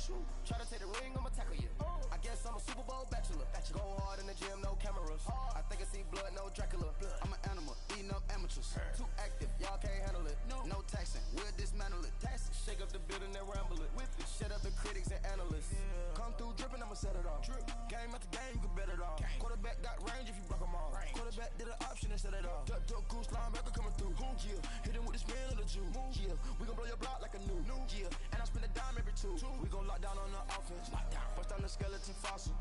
True. Try to take the ring, I'ma tackle you. I guess I'm a Super Bowl bachelor. Go hard in the gym, no cameras. I think I see blood, no Dracula. I'm an animal, eating up amateurs. Too active, y'all can't handle it. No taxing, we'll dismantle it. Shake up the building and ramble it. Whip it, shut up the critics and analysts. Come through dripping, I'ma set it off. Game after game, you can bet it off. Quarterback got range if you block them off. Quarterback did an option and set it off. Duck goose linebacker coming through. Yeah, hit him with the spin of the Jew. Yeah, we gon' blow your block like a new. Yeah, and I spend a dime every two. We gon' lock down on the offense. Bust down the skeleton fossil.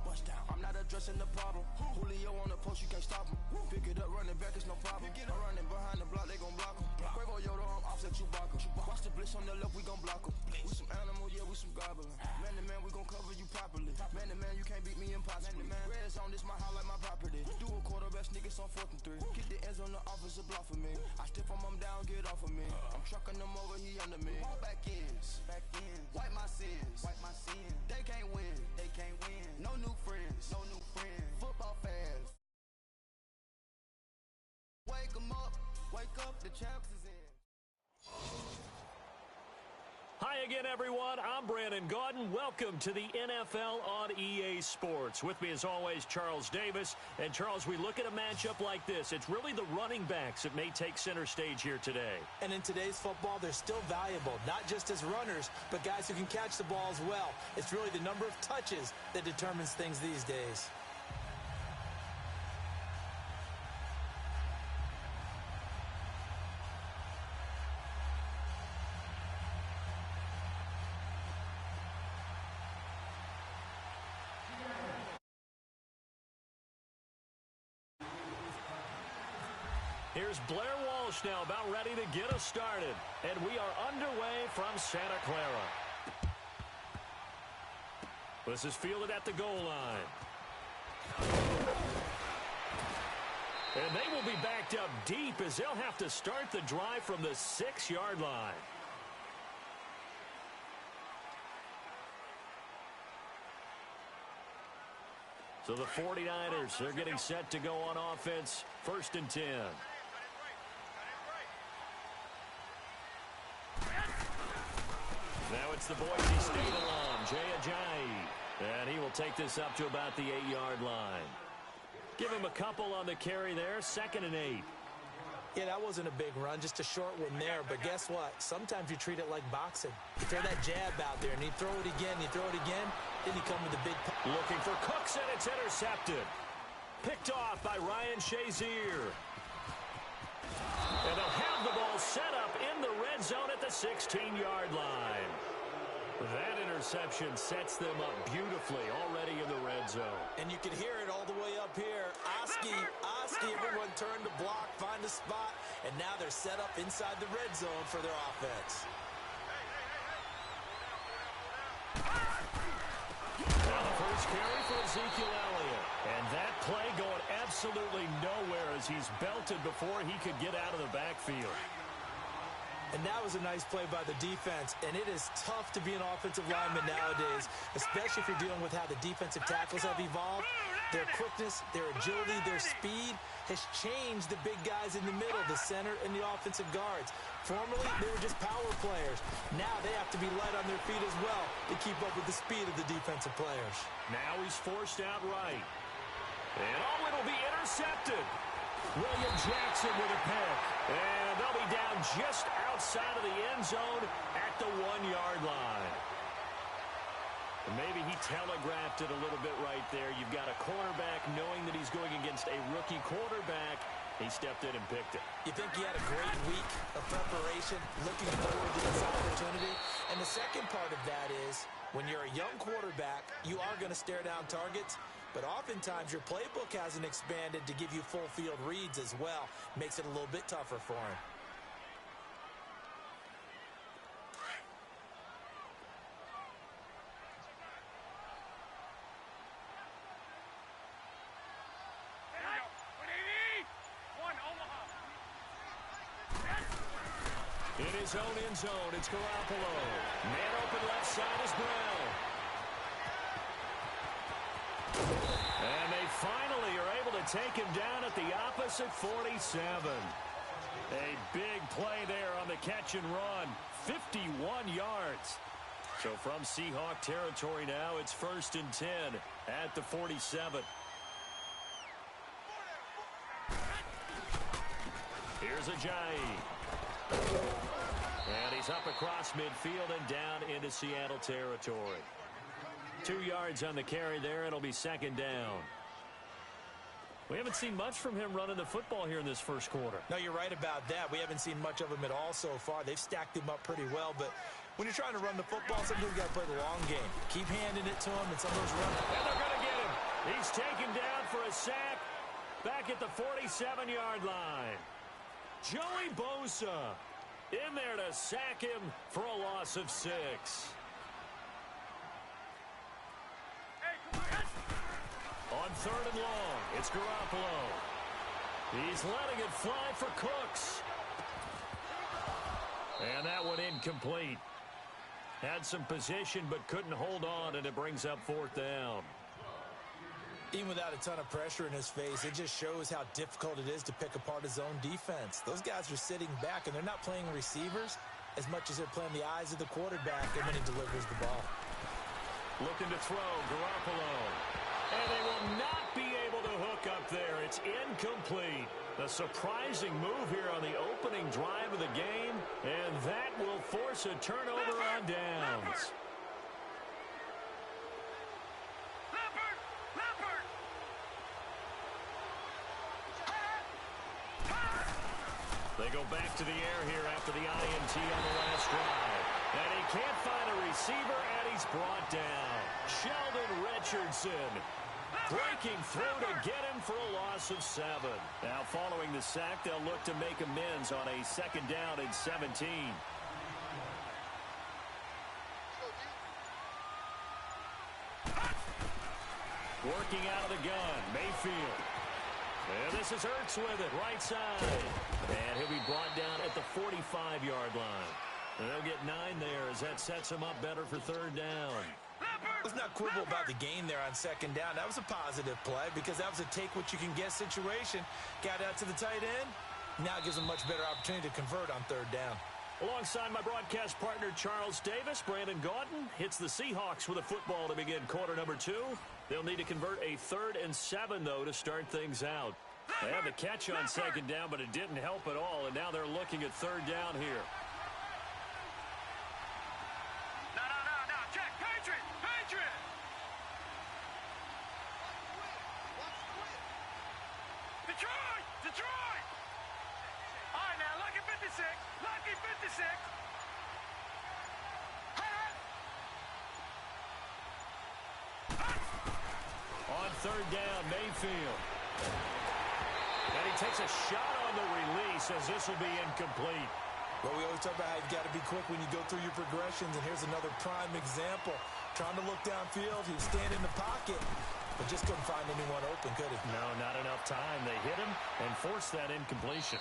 I'm not addressing the problem. Julio on the post, you can't stop him. Pick it up, running back, it's no problem. I'm running behind the block, they gon' block him. Quavo Yoda, I'm offset Chewbacca. Watch the blitz on the left, we gon' block him. We some animal, yeah, we some goblin. Man to man, we gon' cover you properly. Man to man, you can't beat me impossibly. Red zone, this my house like my property. Do a quarterback sneakers on 4th and 3. Kick the ends on the offensive block for me. I stiff him, I'm down, get off of me. I'm trucking them over, he under me. Back ends, wipe my sins, They can't win, No new friends, Football fans. Wake 'em up, the champs is in. Hi again, everyone. I'm Brandon Gaudin. Welcome to the NFL on EA Sports. With me, as always, Charles Davis. And, Charles, we look at a matchup like this. It's really the running backs that may take center stage here today. And in today's football, they're still valuable, not just as runners, but guys who can catch the ball as well. It's really the number of touches that determines things these days. Here's Blair Walsh now about ready to get us started. And we are underway from Santa Clara. This is fielded at the goal line. And they will be backed up deep as they'll have to start the drive from the 6-yard line. So the 49ers, they're getting set to go on offense. 1st and 10. Now it's the Boise State alum, Jay Ajayi. And he will take this up to about the 8-yard line. Give him a couple on the carry there. 2nd and 8. Yeah, that wasn't a big run, just a short one there. But guess what? Sometimes you treat it like boxing. You throw that jab out there, and you throw it again, then you come with the big... Looking for Cooks, and it's intercepted. Picked off by Ryan Shazier. And they'll have the ball set up in the red zone at the 16-yard line. That interception sets them up beautifully already in the red zone. And you can hear it all the way up here. Oski, everyone turned to block, find a spot, and now they're set up inside the red zone for their offense. Now the first carry for Ezekiel Elliott. And that play going absolutely nowhere as he's belted before he could get out of the backfield. And that was a nice play by the defense, and it is tough to be an offensive lineman nowadays, especially if you're dealing with how the defensive tackles have evolved. Their quickness, their agility, their speed has changed the big guys in the middle, the center, and the offensive guards. Formerly, they were just power players. Now they have to be light on their feet as well to keep up with the speed of the defensive players. Now he's forced out right. And it'll be intercepted. William Jackson with a pick. And they'll be down just outside of the end zone at the 1-yard line. And maybe he telegraphed it a little bit right there. You've got a cornerback knowing that he's going against a rookie quarterback. He stepped in and picked it. You think he had a great week of preparation, looking forward to this opportunity. And the second part of that is, when you're a young quarterback, you are going to stare down targets. But oftentimes your playbook hasn't expanded to give you full field reads as well. Makes it a little bit tougher for him. In his own end zone, it's Garoppolo. Man open left side is Brown. And they finally are able to take him down at the opposite 47. A big play there on the catch and run. 51 yards. So from Seahawk territory now, it's 1st and 10 at the 47. Here's Ajayi. And he's up across midfield and down into Seattle territory. 2 yards on the carry there. It'll be 2nd down. We haven't seen much from him running the football here in this first quarter. No, you're right about that. We haven't seen much of him at all so far. They've stacked him up pretty well, but when you're trying to run the football, sometimes you got to play the long game. Keep handing it to him, and some of those runs. And they're going to get him. He's taken down for a sack back at the 47-yard line. Joey Bosa in there to sack him for a loss of 6. On 3rd and long, it's Garoppolo. He's letting it fly for Cooks. And that one incomplete. Had some position but couldn't hold on, and it brings up 4th down. Even without a ton of pressure in his face, it just shows how difficult it is to pick apart his own defense. Those guys are sitting back, and they're not playing receivers as much as they're playing the eyes of the quarterback and when he delivers the ball. Looking to throw, Garoppolo. And they will not be able to hook up there. It's incomplete. A surprising move here on the opening drive of the game, and that will force a turnover on downs. They go back to the air here after the INT on the last drive. And he can't find a receiver, and he's brought down. Sheldon Richardson breaking through to get him for a loss of 7. Now, following the sack, they'll look to make amends on a 2nd down and 17. Working out of the gun, Mayfield. And this is Ertz with it, right side. And he'll be brought down at the 45-yard line. And they'll get 9 there as that sets him up better for 3rd down. Let's not quibble about the gain there on 2nd down. That was a positive play because that was a take-what-you-can-get situation. Got out to the tight end. Now it gives them a much better opportunity to convert on 3rd down. Alongside my broadcast partner, Charles Davis, Brandon Gaudin hits the Seahawks with a football to begin quarter number 2. They'll need to convert a 3rd and 7, though, to start things out. They had the catch on 2nd down, but it didn't help at all, and now they're looking at 3rd down here. No, check, Patriot! Detroit! All right, now, lucky 56. On 3rd down, Mayfield. And he takes a shot on the release as this will be incomplete. Well, we always talk about how you've got to be quick when you go through your progressions, and here's another prime example. Trying to look downfield, he was standing in the pocket, but just couldn't find anyone open, could he? No, not enough time. They hit him and forced that incompletion.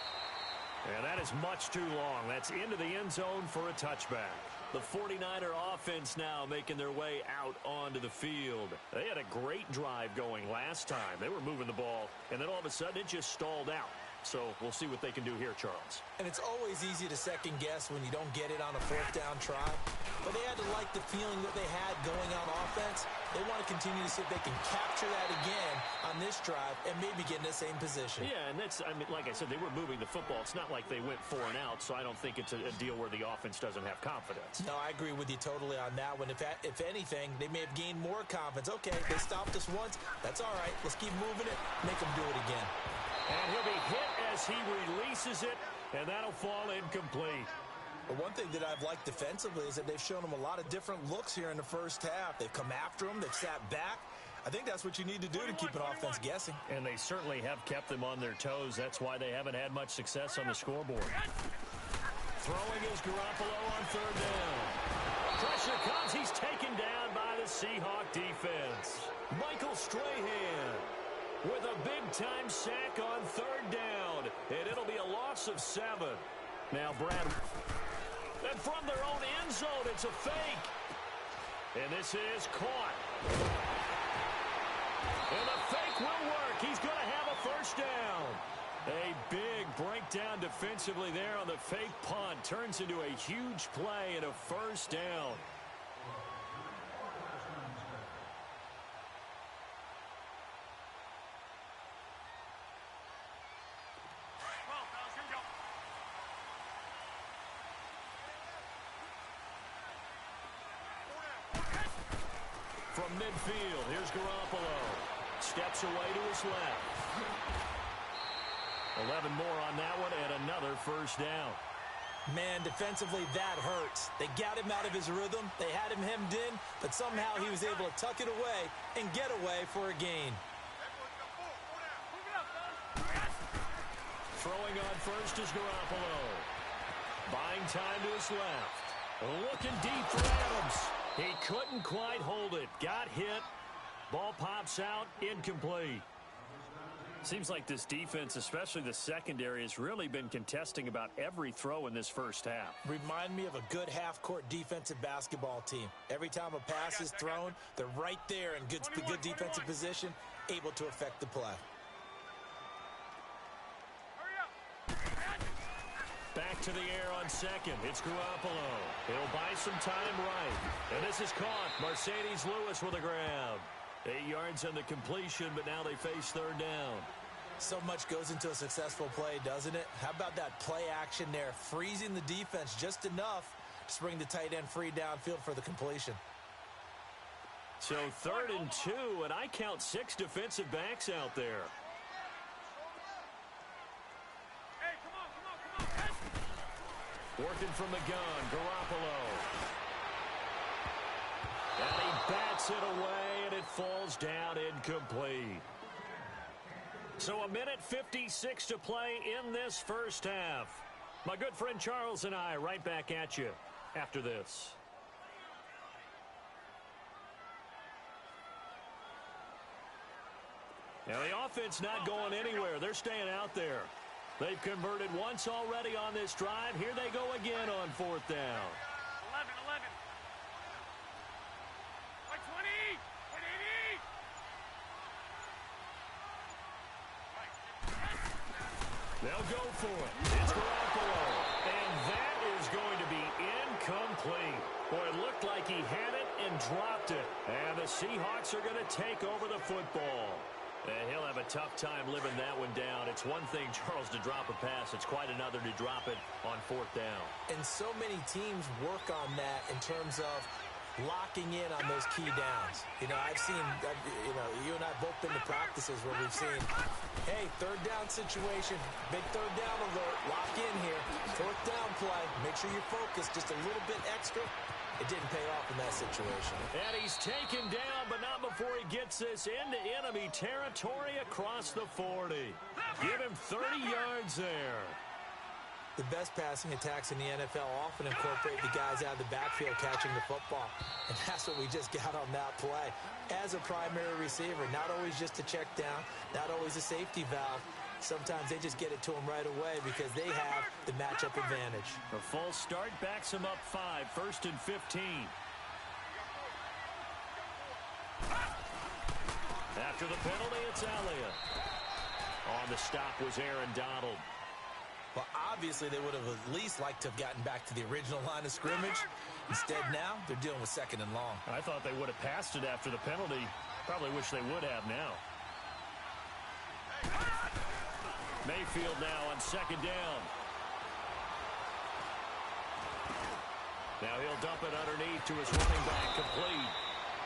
And that is much too long. That's into the end zone for a touchback. The 49er offense now making their way out onto the field. They had a great drive going last time. They were moving the ball, and then all of a sudden it just stalled out. So we'll see what they can do here, Charles. And it's always easy to second guess when you don't get it on a 4th down try. But they had to like the feeling that they had going on offense. They want to continue to see if they can capture that again on this drive and maybe get in the same position. Yeah, and that's, I mean, like I said, they were moving the football. It's not like they went 4 and out, so I don't think it's a deal where the offense doesn't have confidence. No, I agree with you totally on that one. If anything, they may have gained more confidence. Okay, they stopped us once. That's all right. Let's keep moving it. Make them do it again. And he'll be hit as he releases it, and that'll fall incomplete. But one thing that I've liked defensively is that they've shown them a lot of different looks here in the first half. They've come after him. They've sat back. I think that's what you need to do to keep an offense guessing. And they certainly have kept them on their toes. That's why they haven't had much success on the scoreboard. Throwing is Garoppolo on 3rd down. Pressure comes. He's taken down by the Seahawk defense. Michael Strahan with a big-time sack on 3rd down. And it'll be a loss of 7. Now Brad. And from their own end zone, it's a fake. And this is caught. And the fake will work. He's going to have a 1st down. A big breakdown defensively there on the fake punt. Turns into a huge play and a 1st down. midfield. Here's Garoppolo. Steps away to his left. 11 more on that one and another first down. Man, defensively, that hurts. They got him out of his rhythm. They had him hemmed in, but somehow he was able to tuck it away and get away for a gain. Throwing on first is Garoppolo. Buying time to his left. Looking deep for Adams. He couldn't quite hold it. Got hit. Ball pops out. Incomplete. Seems like this defense, especially the secondary, has really been contesting about every throw in this first half. Remind me of a good half-court defensive basketball team. Every time a pass is thrown, they're right there in good defensive position, able to affect the play. Back to the air on second. It's Garoppolo. He'll buy some time right. And this is caught. Mercedes Lewis with a grab. 8 yards on the completion, but now they face third down. So much goes into a successful play, doesn't it? How about that play action there, freezing the defense just enough to bring the tight end free downfield for the completion. So 3rd and 2, and I count 6 defensive backs out there. Hey, come on. Working from the gun, Garoppolo. And he bats it away, and it falls down incomplete. So 1:56 to play in this first half. My good friend Charles and I right back at you after this. Now the offense not going anywhere. They're staying out there. They've converted once already on this drive. Here they go again on 4th down. 11. 20. 180. They'll go for it. It's Garoppolo. And that is going to be incomplete. Boy, it looked like he had it and dropped it. And the Seahawks are going to take over the football. And he'll have a tough time living that one down. It's one thing, Charles, to drop a pass. It's quite another to drop it on 4th down. And so many teams work on that in terms of locking in on those key downs. You know, I've seen, you and I both been to practices where we've seen, hey, 3rd down situation, big 3rd down alert, lock in here, 4th down play, make sure you're focused just a little bit extra. It didn't pay off in that situation. And he's taken down, but not before he gets this into enemy territory across the 40. Give him 30 yards there. The best passing attacks in the NFL often incorporate the guys out of the backfield catching the football. And that's what we just got on that play. As a primary receiver, not always just a check down, not always a safety valve. Sometimes they just get it to him right away because they have the matchup advantage. A false start backs him up 5, 1st and 15. After the penalty, it's Elliott. On the stop was Aaron Donald. Well, obviously they would have at least liked to have gotten back to the original line of scrimmage. Instead now, they're dealing with 2nd and long. I thought they would have passed it after the penalty. Probably wish they would have now. Mayfield now on 2nd down. Now he'll dump it underneath to his running back, complete.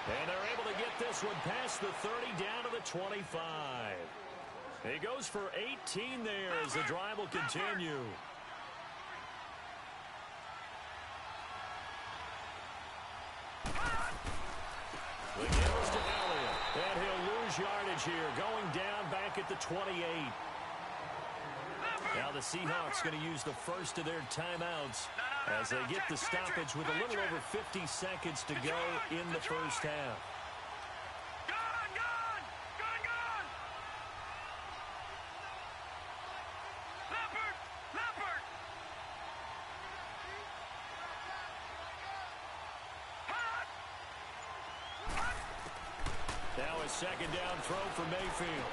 And they're able to get this one past the 30 down to the 25. He goes for 18 there as the drive will continue. The gives to Elliott. And he'll lose yardage here, going down back at the 28. Now the Seahawks going to use the first of their timeouts as they get the stoppage with a little over 50 seconds to go in the first half. Now a 2nd down throw for Mayfield.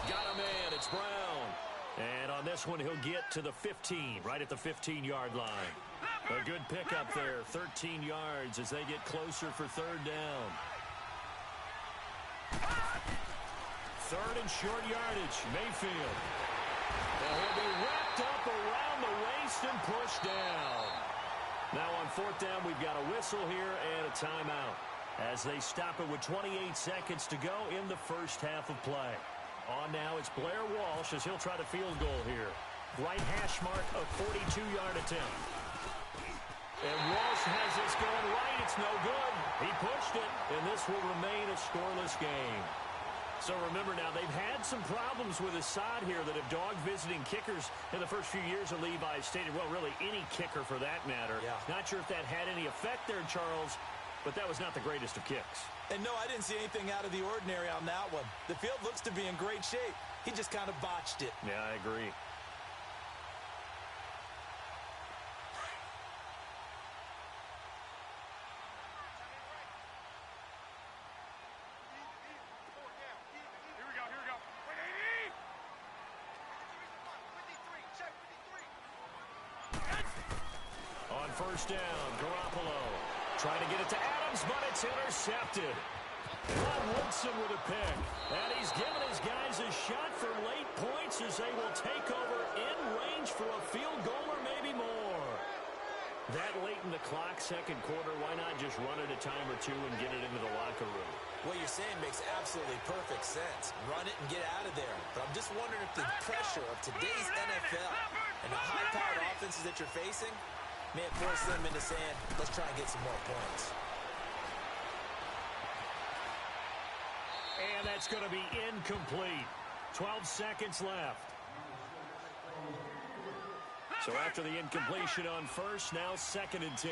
Got a man, it's Brown. And on this one, he'll get to the 15, right at the 15-yard line. A good pickup there, 13 yards as they get closer for 3rd down. 3rd and short yardage, Mayfield. And he'll be wrapped up around the waist and pushed down. Now on 4th down, we've got a whistle here and a timeout. as they stop it with 28 seconds to go in the first half of play. On now, it's Blair Walsh as he'll try to field goal here. Right hash mark, a 42-yard attempt. And Walsh has this going right. It's no good. He pushed it, and this will remain a scoreless game. So remember now, they've had some problems with his side here that have dogged visiting kickers in the first few years of Levi stated, well, really any kicker for that matter. Yeah. Not sure if that had any effect there, Charles, but that was not the greatest of kicks. And no, I didn't see anything out of the ordinary on that one. The field looks to be in great shape. He just kind of botched it. Yeah, I agree. First down, Garoppolo trying to get it to Adams, but it's intercepted. Ron Woodson with a pick, and he's given his guys a shot for late points as they will take over in range for a field goal or maybe more. That late in the clock, second quarter, why not just run it a time or two and get it into the locker room? What you're saying makes absolutely perfect sense. Run it and get out of there. But I'm just wondering if the pressure of today's NFL and the high-powered offenses that you're facing may have forced them into saying, let's try and get some more points. And that's going to be incomplete. 12 seconds left. So after the incompletion on first, now 2nd and 10.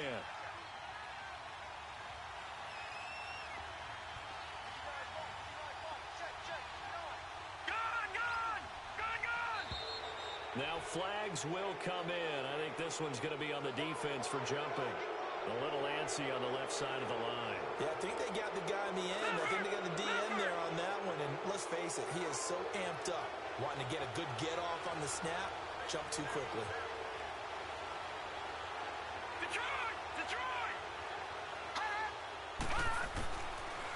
Now flags will come in. I think this one's going to be on the defense for jumping. A little antsy on the left side of the line. Yeah, I think they got the guy in the end. I think they got the DN there on that one. And let's face it, he is so amped up. Wanting to get a good get-off on the snap, jump too quickly. Detroit!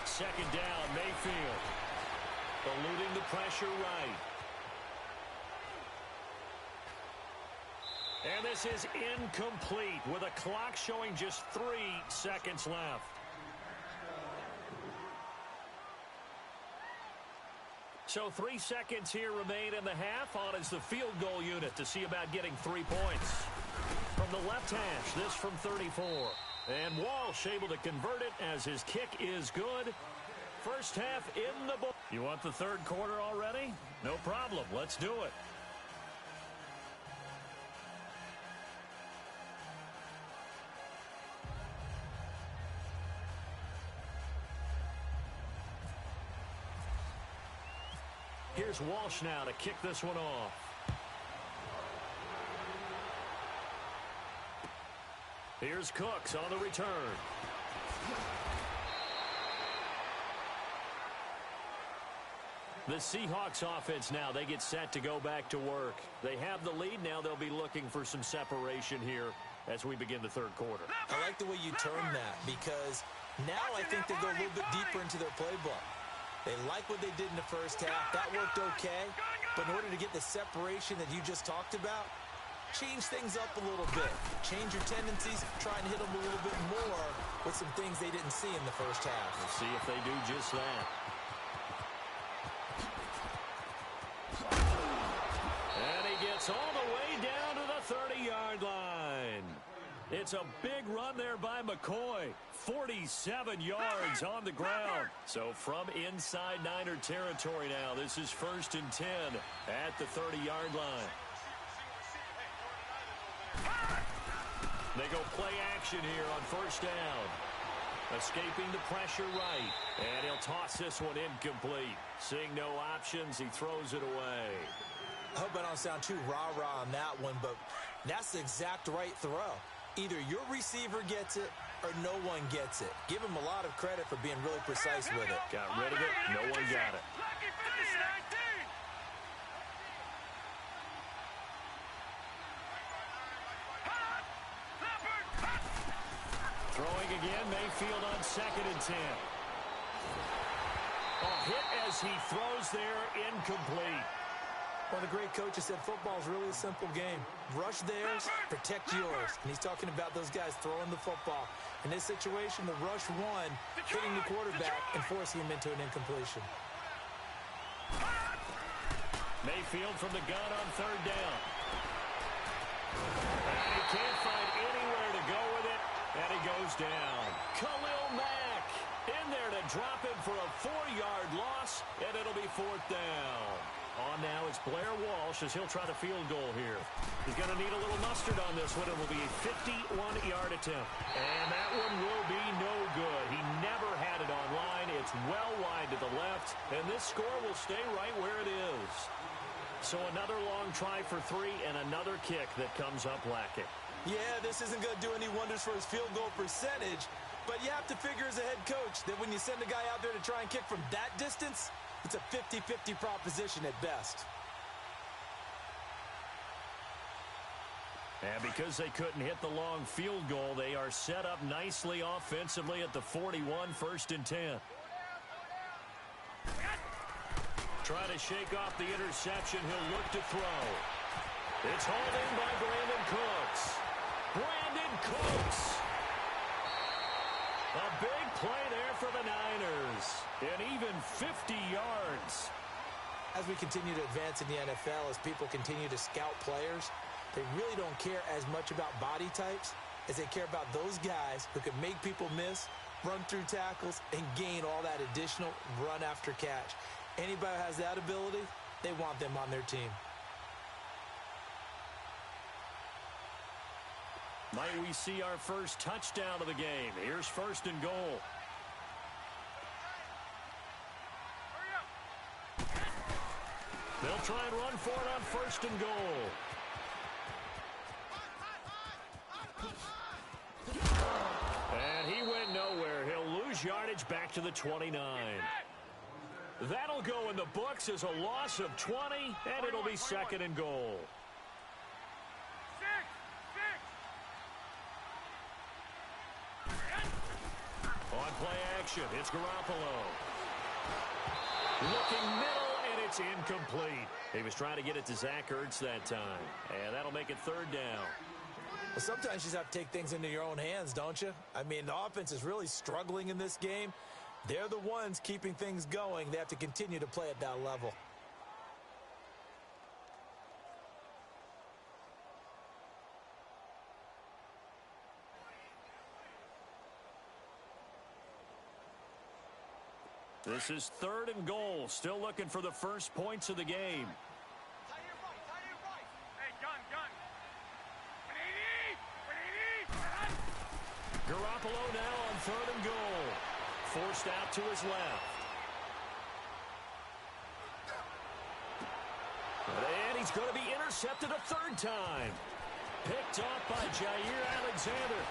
Second down, Mayfield. Eluding the pressure right. And this is incomplete with a clock showing just 3 seconds left. So 3 seconds here remain in the half. On is the field goal unit to see about getting 3 points. From the left hash, this from 34. And Walsh able to convert it as his kick is good. First half in the book. You want the third quarter already? No problem. Let's do it. Here's Walsh now to kick this one off. Here's Cooks on the return. The Seahawks offense now, they get set to go back to work. They have the lead. Now they'll be looking for some separation here as we begin the third quarter. I like the way you term that because now I think they go a little bit deeper into their playbook. They like what they did in the first half. That worked okay. But in order to get the separation that you just talked about, change things up a little bit. Change your tendencies. Try and hit them a little bit more with some things they didn't see in the first half. We'll see if they do just that. And he gets all the way down to the 30-yard line. It's a big run there by McCoy. 47 yards on the ground. So from inside Niner territory now, this is 1st and 10 at the 30-yard line. They go play action here on first down. Escaping the pressure right. And he'll toss this one incomplete. Seeing no options, he throws it away. I hope I don't sound too rah-rah on that one, but that's the exact right throw. Either your receiver gets it or no one gets it. Give him a lot of credit for being really precise with it. Got rid of it. No one got it. Throwing again, Mayfield on 2nd and 10. A hit as he throws there, incomplete. Well, the great coach has said football is really a simple game. Rush theirs, protect yours. And he's talking about those guys throwing the football. In this situation, the rush one, hitting the quarterback and forcing him into an incompletion. Mayfield from the gun on third down. And he can't find anywhere to go with it, and he goes down. Khalil Mack in there to drop him for a 4-yard loss, and it'll be fourth down. On now, it's Blair Walsh as he'll try to field goal here. He's going to need a little mustard on this one. It will be a 51-yard attempt. And that one will be no good. He never had it on line. It's well wide to the left, and this score will stay right where it is. So another long try for 3 and another kick that comes up lacking. Yeah, this isn't going to do any wonders for his field goal percentage, but you have to figure as a head coach that when you send a guy out there to try and kick from that distance, it's a 50-50 proposition at best. And because they couldn't hit the long field goal, they are set up nicely offensively at the 41, 1st and 10. Trying to shake off the interception. He'll look to throw. It's hauled in by Brandon Cooks. Brandon Cooks. A big play there for the Niners. And even 50 yards. As we continue to advance in the NFL, as people continue to scout players, they really don't care as much about body types as they care about those guys who can make people miss, run through tackles, and gain all that additional run after catch. Anybody who has that ability, they want them on their team. Might we see our first touchdown of the game? Here's 1st and goal. They'll try and run for it on 1st and goal. And he went nowhere. He'll lose yardage back to the 29. That'll go in the books as a loss of 20, and it'll be 2nd and goal. On play action, it's Garoppolo. Looking middle, and it's incomplete. He was trying to get it to Zach Ertz that time, and that'll make it 3rd down. Well, sometimes you just have to take things into your own hands, don't you? I mean, the offense is really struggling in this game. They're the ones keeping things going. They have to continue to play at that level. This is 3rd and goal. Still looking for the first points of the game. Hey, gun. Garoppolo now on 3rd and goal. Forced out to his left. And he's going to be intercepted a 3rd time. Picked off by Jair Alexander.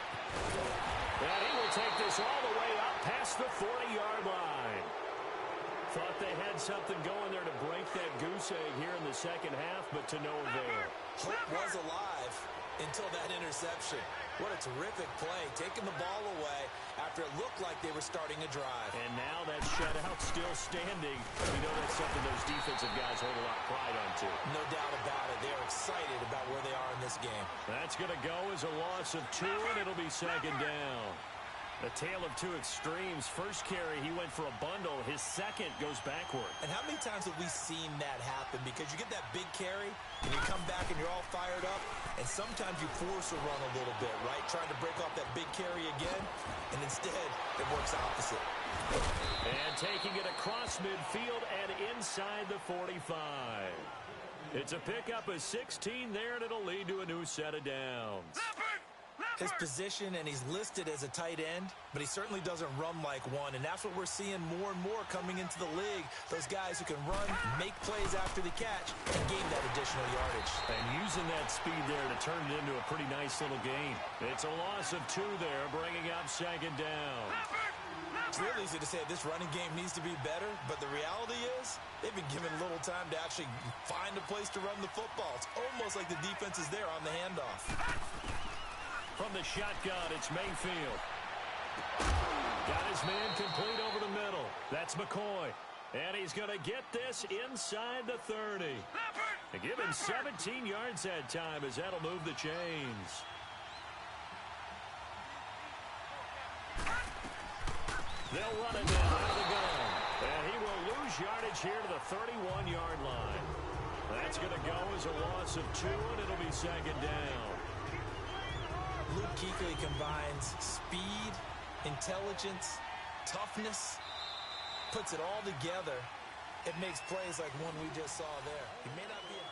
And he will take this all the way up past the 40-yard line. Thought they had something going there to break that goose egg here in the second half, but to no avail. Hope was alive until that interception. What a terrific play, taking the ball away after it looked like they were starting a drive. And now that shutout still standing. We know that's something those defensive guys hold a lot of pride onto. No doubt about it. They're excited about where they are in this game. That's going to go as a loss of 2, and it'll be 2nd down. A tale of two extremes. First carry, he went for a bundle. His second goes backward. And how many times have we seen that happen? Because you get that big carry, and you come back and you're all fired up, and sometimes you force a run a little bit, right? Trying to break off that big carry again, and instead it works opposite. And taking it across midfield and inside the 45. It's a pickup of 16 there, and it'll lead to a new set of downs. His position, and he's listed as a tight end, but he certainly doesn't run like one, and that's what we're seeing more and more coming into the league. Those guys who can run, make plays after the catch, and gain that additional yardage. And using that speed there to turn it into a pretty nice little gain. It's a loss of 2 there, bringing up 2nd down. It's real easy to say this running game needs to be better, but the reality is they've been given little time to actually find a place to run the football. It's almost like the defense is there on the handoff. From the shotgun, it's Mayfield. Got his man complete over the middle. That's McCoy. And he's going to get this inside the 30. And give him 17 yards that time as that'll move the chains. They'll run it down out of the gun. And he will lose yardage here to the 31-yard line. That's going to go as a loss of 2, and it'll be second down. Luke Kuechly combines speed, intelligence, toughness, puts it all together. It makes plays like one we just saw there. He may not be a...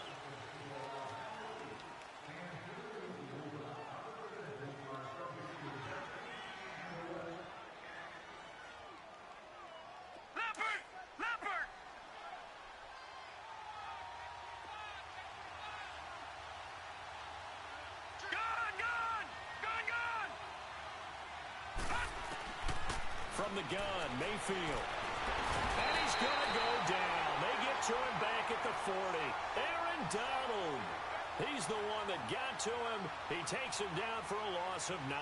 From the gun, Mayfield. And he's going to go down. They get to him back at the 40. Aaron Donald. He's the one that got to him. He takes him down for a loss of 9.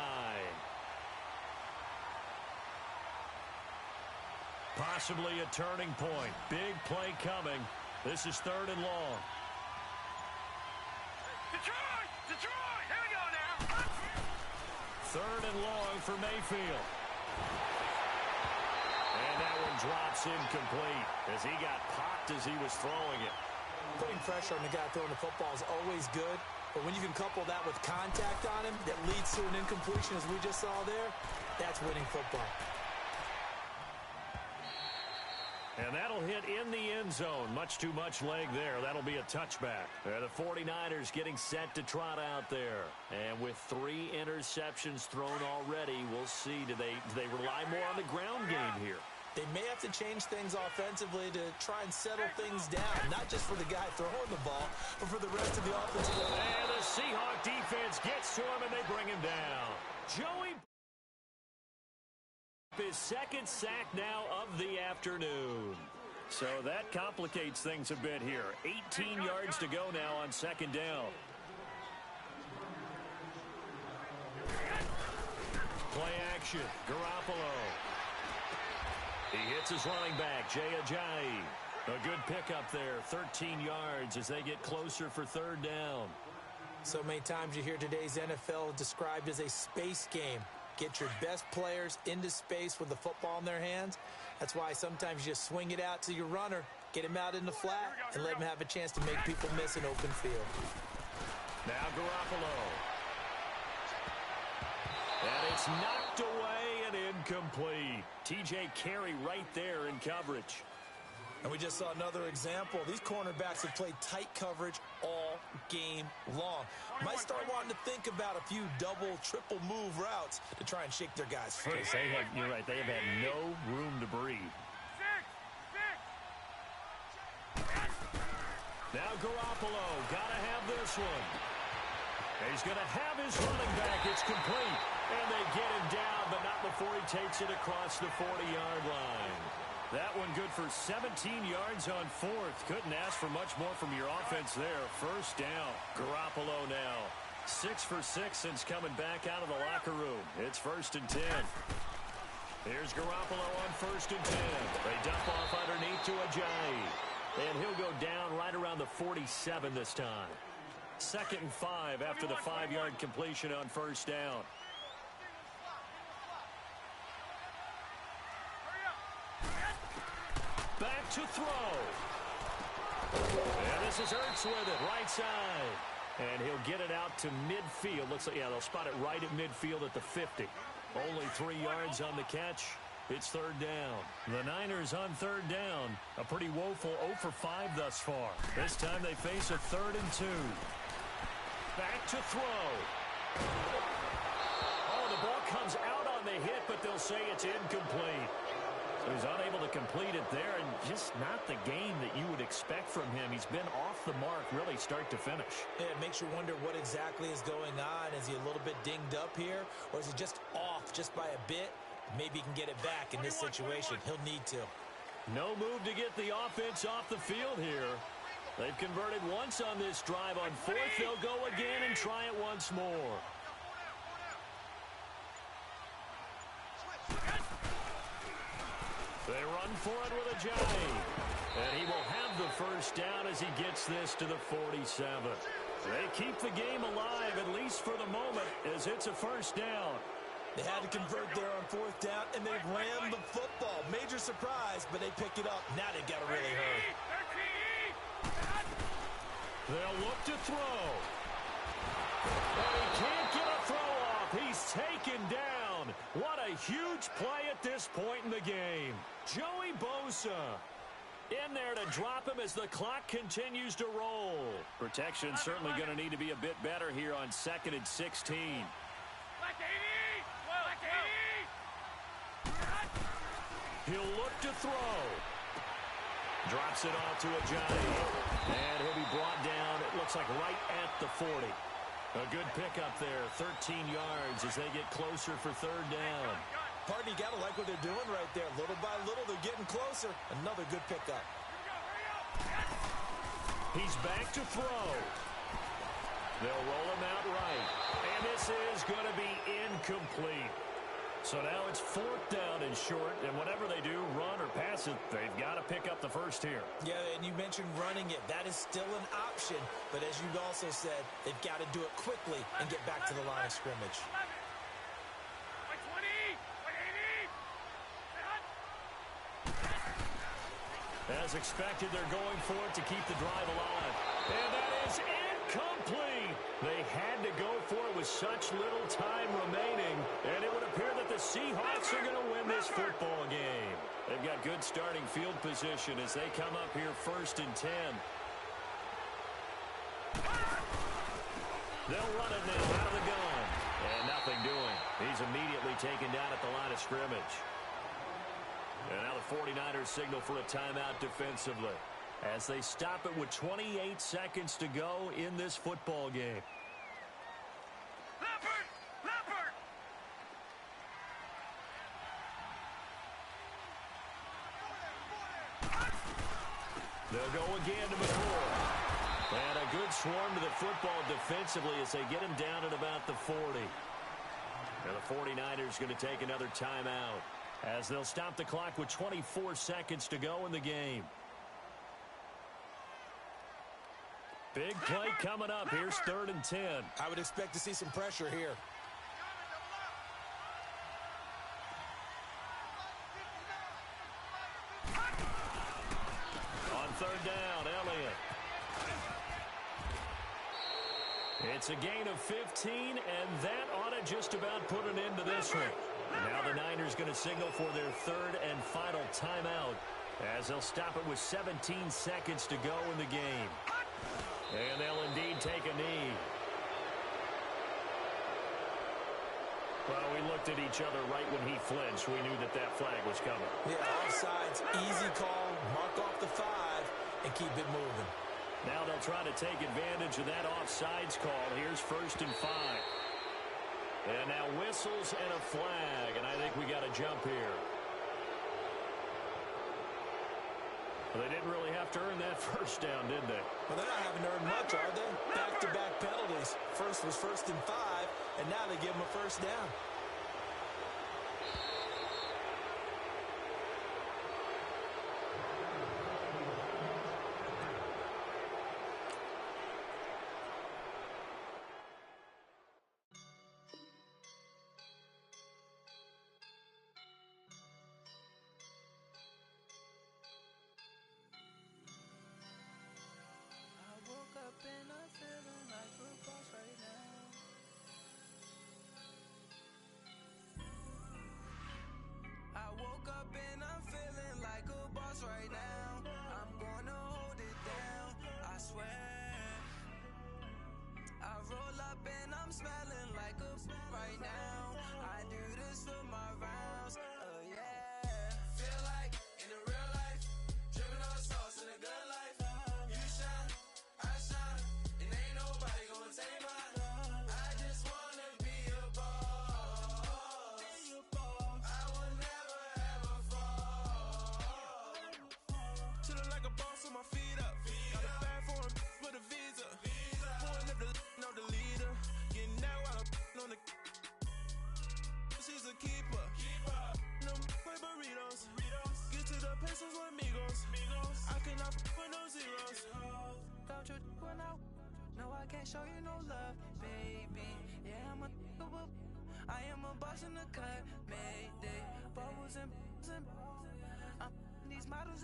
Possibly a turning point. Big play coming. This is 3rd and long. Detroit! Detroit! Here we go now! 3rd and long for Mayfield. And that one drops incomplete as he got popped as he was throwing it. Putting pressure on the guy throwing the football is always good, but when you can couple that with contact on him that leads to an incompletion as we just saw there, that's winning football. And that'll hit in the end zone. Much too much leg there. That'll be a touchback. The 49ers getting set to trot out there. And with 3 interceptions thrown already, we'll see. Do they rely more on the ground game here? They may have to change things offensively to try and settle things down, not just for the guy throwing the ball, but for the rest of the offensive line. And the Seahawk defense gets to him, and they bring him down. Joey, his second sack now of the afternoon. So that complicates things a bit here. 18 yards to go now on 2nd down. Play action. Garoppolo. He hits his running back, Jay Ajayi. A good pickup there, 13 yards as they get closer for 3rd down. So many times you hear today's NFL described as a space game. Get your best players into space with the football in their hands. That's why sometimes you just swing it out to your runner, get him out in the flat, and let him have a chance to make people miss an open field. Now Garoppolo. And it's knocked away and incomplete. T.J. Carey right there in coverage. And we just saw another example. These cornerbacks have played tight coverage all game long. Might start wanting to think about a few double, triple move routes to try and shake their guys free. You're right. They have had no room to breathe. Now Garoppolo. Got to have this one. He's going to have his running back. It's complete. And they get him down, but not before he takes it across the 40-yard line. That one good for 17 yards on 4th. Couldn't ask for much more from your offense there. 1st down. Garoppolo now. 6 for 6 since coming back out of the locker room. It's 1st and 10. Here's Garoppolo on 1st and 10. They dump off underneath to Ajayi. And he'll go down right around the 47 this time. 2nd and 5 after the 5-yard completion on 1st down. Back to throw. And this is Ertz with it, right side. And he'll get it out to midfield. Looks like, yeah, they'll spot it right at midfield at the 50. Only 3 yards on the catch. It's 3rd down. The Niners on 3rd down. A pretty woeful 0 for 5 thus far. This time they face a 3rd and 2. Back to throw. Oh, the ball comes out on the hit, but they'll say it's incomplete. So he's unable to complete it there, and just not the game that you would expect from him. He's been off the mark, really, start to finish. Yeah, it makes you wonder what exactly is going on. Is he a little bit dinged up here, or is he just off just by a bit? Maybe he can get it back in this situation. He'll need to. No move to get the offense off the field here. They've converted once on this drive. On 4th, they'll go again and try it once more. They run for it with Ajayi. And he will have the first down as he gets this to the 47. They keep the game alive, at least for the moment, as it's a first down. They had to convert there on fourth down, and they ran the football. Major surprise, but they pick it up. Now they got to really hurry. They'll look to throw. And he can't get a throw off. He's taken down. What a huge play at this point in the game. Joey Bosa in there to drop him as the clock continues to roll. Protection certainly going to need to be a bit better here on 2nd and 16. He'll look to throw. Drops it off to Ajayi. And he'll be brought down, it looks like right at the 40. A good pickup there, 13 yards as they get closer for third down. Pardon, you got to like what they're doing right there. Little by little, they're getting closer. Another good pickup. He's back to throw. They'll roll him out right. And this is going to be incomplete. So now it's fourth down and short, and whatever they do, run or pass it, they've got to pick up the first here. Yeah, and you mentioned running it. That is still an option, but as you also said, they've got to do it quickly and get back to the line of scrimmage. As expected, they're going for it to keep the drive alive. And that is incomplete. They had to go for it with such little time remaining, and it would appear that the Seahawks are going to win this football game. They've got good starting field position as they come up here 1st and 10. They'll run it now out of the gun. And nothing doing. He's immediately taken down at the line of scrimmage. And now the 49ers signal for a timeout defensively as they stop it with 28 seconds to go in this football game. They'll go again to McCoy. And a good swarm to the football defensively as they get him down at about the 40. And the 49ers going to take another timeout as they'll stop the clock with 24 seconds to go in the game. Big play coming up. Here's 3rd and 10. I would expect to see some pressure here. On 3rd down, Elliott. It's a gain of 15, and that ought to just about put an end to this one. Now the Niners going to signal for their 3rd and final timeout as they'll stop it with 17 seconds to go in the game. And they'll indeed take a knee. Well, we looked at each other right when he flinched. We knew that that flag was coming. Yeah, offsides, easy call, mark off the 5, and keep it moving. Now they'll try to take advantage of that offsides call. Here's 1st and 5. And now whistles and a flag, and I think we got a jump here. Well, they didn't really have to earn that first down, did they? Well, they're not having to earn much, are they? Back-to-back penalties. First was 1st and 5, and now they give them a first down. I can't show you no love, baby. Yeah, I am a boss in the cut, mayday. Bubbles and I'm these models.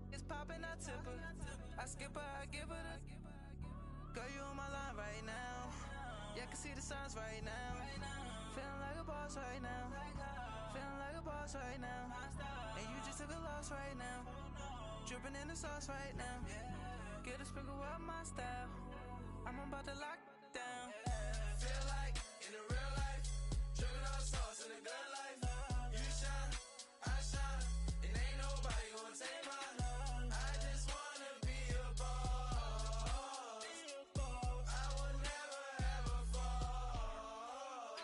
It's popping, I tip her. I skip her, I give her the. Girl, you on my line right now. Yeah, I can see the signs right now. Feeling like a boss right now. Feeling like a boss right now. And you just took a loss right now. Dripping in the sauce right now. Get a sprinkle up my style. I'm about to lock down. Feel like in the real life, dripping on sauce in the good life. You shine, I shine, and ain't nobody gonna take my love. I just wanna be a boss. I will never ever fall.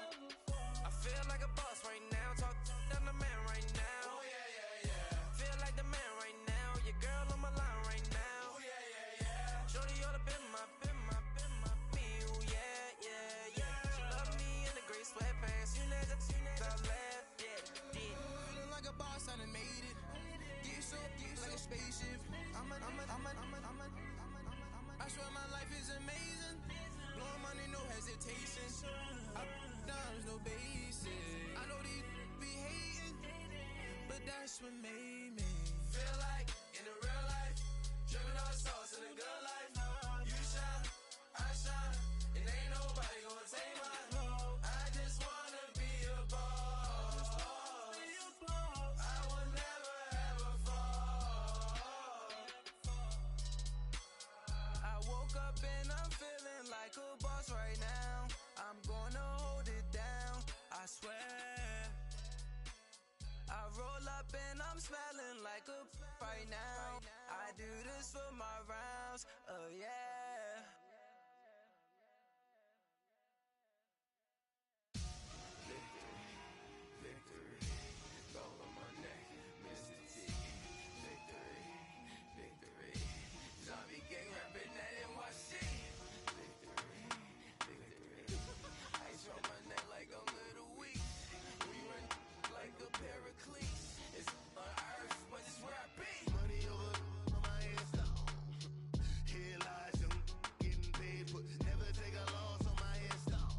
I feel like a boss right now. Talk to the man right now. Oh yeah, yeah, yeah. Feel like the man right now. Your girl on my line right now. Oh yeah, yeah, yeah. Shorty all up in my me. Ooh, yeah, yeah, yeah. She love me in the gray sweatpants. You never left, yeah. Feeling like a boss, I done made it. Get so like a spaceship. I swear my life is amazing. Blowing money, no hesitation. I dimes, no basic. I know these be hating, but that's what made me feel like in the real life, dripping on sauce in the good life. You shine, I shine, and ain't nobody gonna take my love. I just wanna be a boss. I will never ever fall. I woke up and I'm feeling like a boss right now. I'm gonna hold it down, I swear. I roll up and I'm smelling like a right now. I do this for my rounds, oh yeah. Victory, gold on my neck, Mr. T. Victory, victory. Zombie gang rapping that NYC. Victory, victory. Ice on my neck like I'm Little Weak. We run like a paraclete. It's on earth, but it's where I be. Money over on my headstone. Here lies young, getting paid, but never take a loss on my headstone.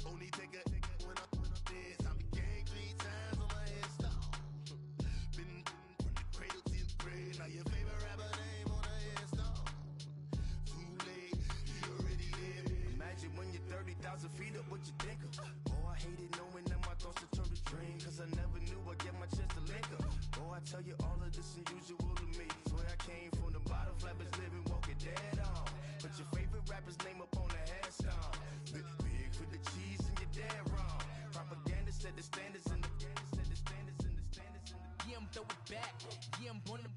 Only take a when I'm dead. Zombie gang 3 times on my headstone. Been from the cradle to the grave. Now your favorite rapper name on the headstone. Too late, you already lived. Imagine when you're 30,000 feet up, what you think of? Oh, I hated knowing that my thoughts would turn to dream, cause I never knew I'd get my chance to link up. Oh, I tell you all of this unusual to me. Swear I came from the bottom, flappers living, walking dead on. Put your favorite rapper's name up on the headstone. Big for the cheese and you're dead wrong. Propaganda said the standards in the Yeah, I'm throw it back. Yeah, I'm on the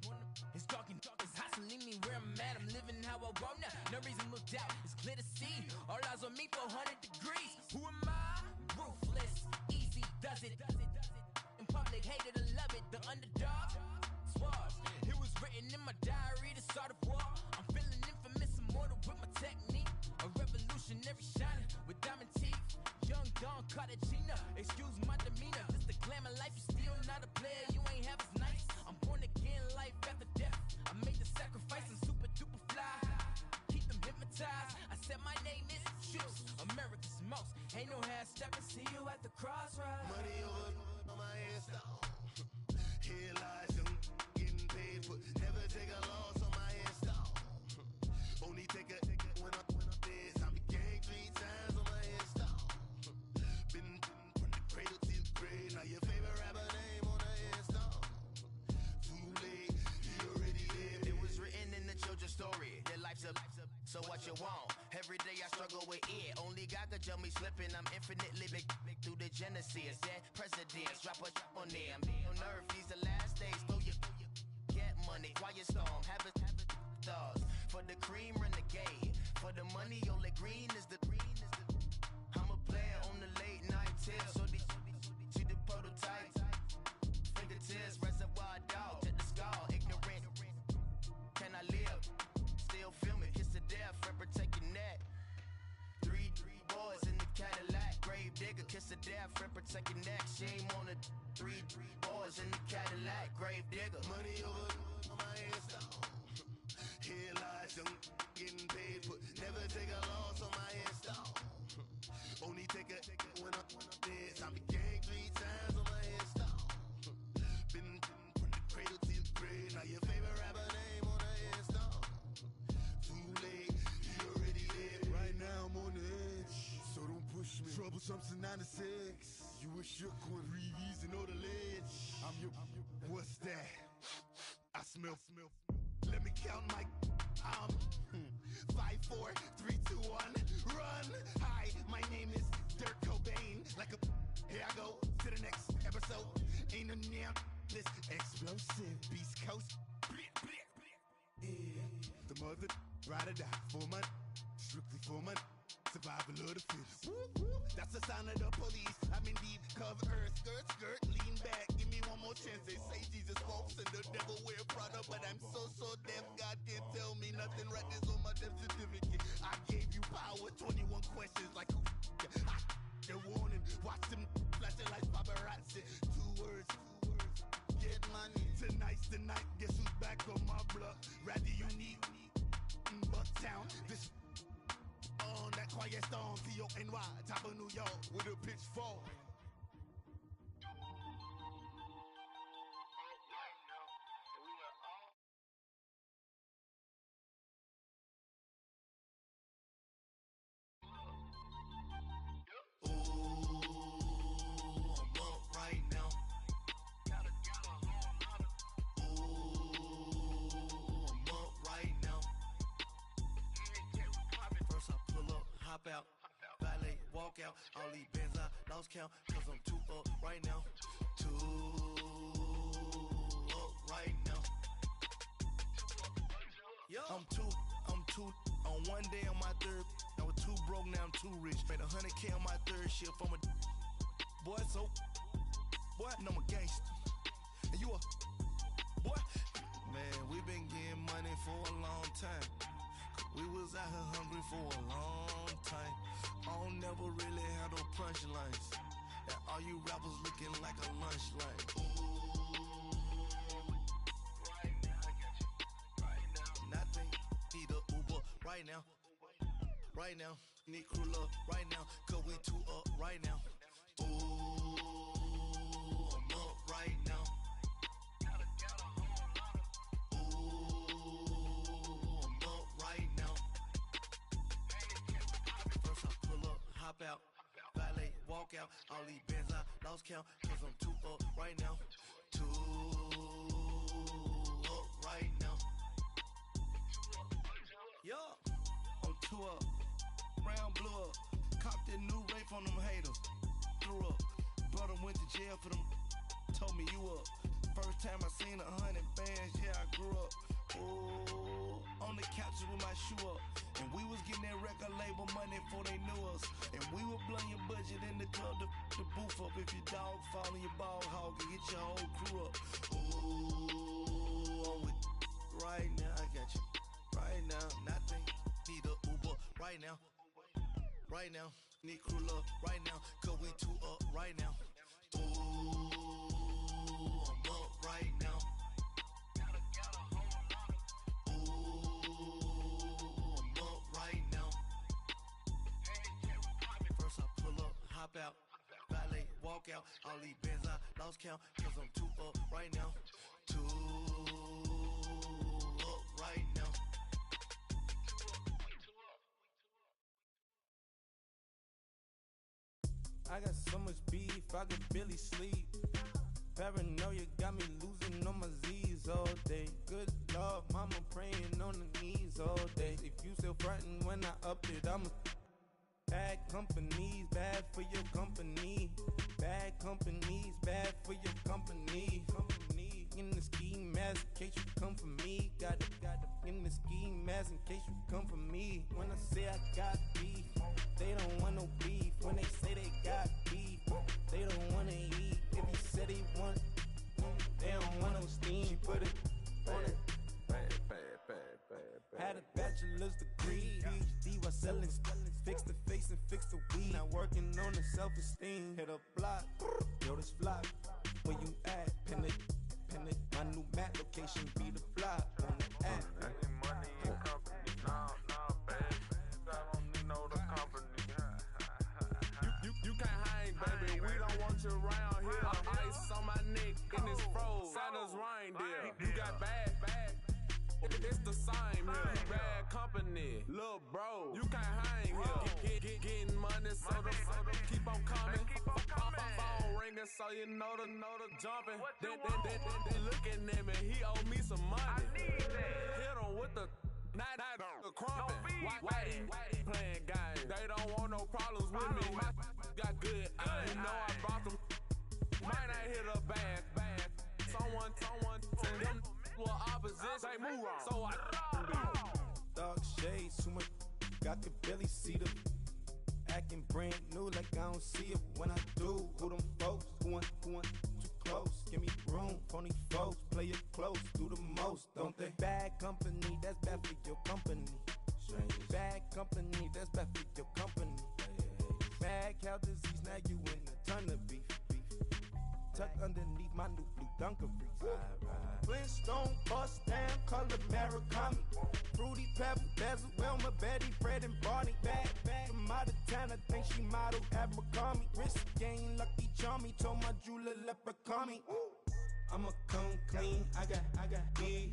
it's talking, it's hustling me where I'm at. I'm living how I want now. No reason to doubt, it's clear to see. All eyes on me, 400 degrees. Who am I? Ruthless, easy, does it. In public, hate it or love it. The underdog, suave. It was written in my diary to start a war. I'm feeling infamous, immortal with my technique. A revolutionary shining with diamond teeth. Young Don Cartagena, excuse my demeanor. This the glamour life, you still not a player, you ain't half as nice. I'm born again, life after death. I made the sacrifice, I'm super duper fly. Keep them hypnotized. I said my name is Juice, America's most. Ain't no half stepping, see you at the crossroads. money over on my headstone. Here lies young, getting paid, but never take a loss on my headstone. Only take a when I'm dead. Zombie gang 3 times on my headstone. Been from the cradle to the grave. Now your favorite rapper name on the headstone. Too late, you already lived. It was written in the children's story. Their life's a so what you want? Every day I struggle with it. Only God could jump me slipping. I'm infinitely big through the genesis. Dead presidents, drop a on them. On earth, these the last days. Throw your get money, quiet storm. Have it stars. For the cream, renegade. For the money, only green is the I'm a player on the late night tips. So these see the prototype. Fingertips, reservoir dog, to the skull. Ignorant. Can I live? Still feel me. Kiss the death, forever take your neck. 3 boys in the Cadillac. Grave digger, kiss the death, forever take your neck. Shame on the 3 boys in the Cadillac. Grave digger. Money over on my headstone. Here lies young, getting paid for. Never take a loss on my install. Only take a when I'm dead. I be gang 3 times on my install. Been from the cradle to the grave. Now your favorite rapper name on the install. Too late, he already dead. Right now I'm on the edge, so don't push me. Troublesome to 96. You a shook one, breathe and know the ledge. I'm your, what's that? I smell. Let me count my 5, 4, 3, 2, 1, run. Hi, my name is Dirk Cobain. Like a, here I go to the next episode. Ain't no damn this explosive Beast Coast. Yeah. The mother ride or die for my, strictly for my. Survival of the fittest. That's the sign of the police. I'm in deep cover earth. Skirt, lean back. Give me one more chance. They say Jesus walks and the devil wear Prada, but I'm so deaf. God can't tell me nothing. Right this on my death certificate. I gave you power. 21 questions like who? They're warning. Watch them flashing like paparazzi. 2 words. Get money. Tonight's the night. Guess who's back on my block? Rather unique. Bucktown. This. On that quiet storm, T-O-N-Y, top of New York, with a pitchfork. Out, valet, walk out, all these bands I lost count, cause I'm too up right now, right now. Yo, I'm two, on one day on my third, I was too broke, now I'm too rich, made 100K on my third shift, I'm a boy, so, boy, and I'm a gangster, and you a, boy, man, we been getting money for a long time. We was out here hungry for a long time. I don't never really have no punchlines. And all you rappers looking like a lunch line. Right now, I got you. Right now. Nothing, need a Uber right now. Right now, need crew love right now. Cause we too up right now. Ooh, I'm up right now. Hop out, valet, walk out, all these bands I lost count, cause I'm too up right now, too up right now. Yo, I'm too up, round blew up, copped that new rape on them haters, threw up, brother went to jail for them, told me you up, first time I seen 100 bands, yeah I grew up, ooh, on the couches with my shoe up. And we was getting that record label money before they knew us. And we were blowing your budget in the club to boof up. If your dog fall in your ball hog and get your whole crew up. Ooh, I'm with right now, I got you. Right now, nothing, need a Uber right now. Right now, need crew love right now. Cause we too up right now. Ooh, I'm up right now. Hop out, valet, walk out, all these bands I lost count, cause I'm too up right now, too up right now. I got so much beef, I could barely sleep. Paranoia got me losing on my Z's all day. Good Lord, mama praying on the knees all day. If you still frontin' when I up it, I'ma bad companies, bad for your company. Bad companies, bad for your company. Company in the ski mask in case you come for me. Got it in the ski mask in case you come for me. When I say I got beef, they don't want no beef. When they say they got beef, they don't wanna eat. If you said they want, they don't want no steam. She put it on it. Had a bachelor's degree, PhD while selling. Fix the face and fix the weed. Now working on the self-esteem. Hit a block, yo this flop. Where you at? Pin it. My new map location be the flop on the app. Money and company, nah. bitch around here. Ice on my neck and it's froze. Santa's reindeer. You got bad. It's the same here. Bad company, little bro. You can't hang here. Getting money, so the keep on coming. Phone ringing, so you know the jumping. They looking at me. He owe me some money. Hit him with the not the crumping. Whitey playing games. They don't want no problems with me. My got good. I know I brought them. Might not hit a bag. Someone send them. Well, opposition, they move wrong. So I Dark shades, too much. I could barely see them. Acting brand new like I don't see it when I do. Who them folks? Going too close. Give me room, phony folks. Play it close, do the most, don't they? Bad company, that's bad for your company. Bad company, that's bad for your company. Bad cow disease, now you in a ton of beef. Tucked underneath my new blue Dunkaroos. Flintstone, bust down, color Murakami. Fruity Pebble, Basil, Wilma, Betty, Fred, and Barney. Bad from out of town, I think she modeled Abercrombie. Wrist game, Lucky Charmy, told my jeweler leprechaun. I'ma come clean, I got beef.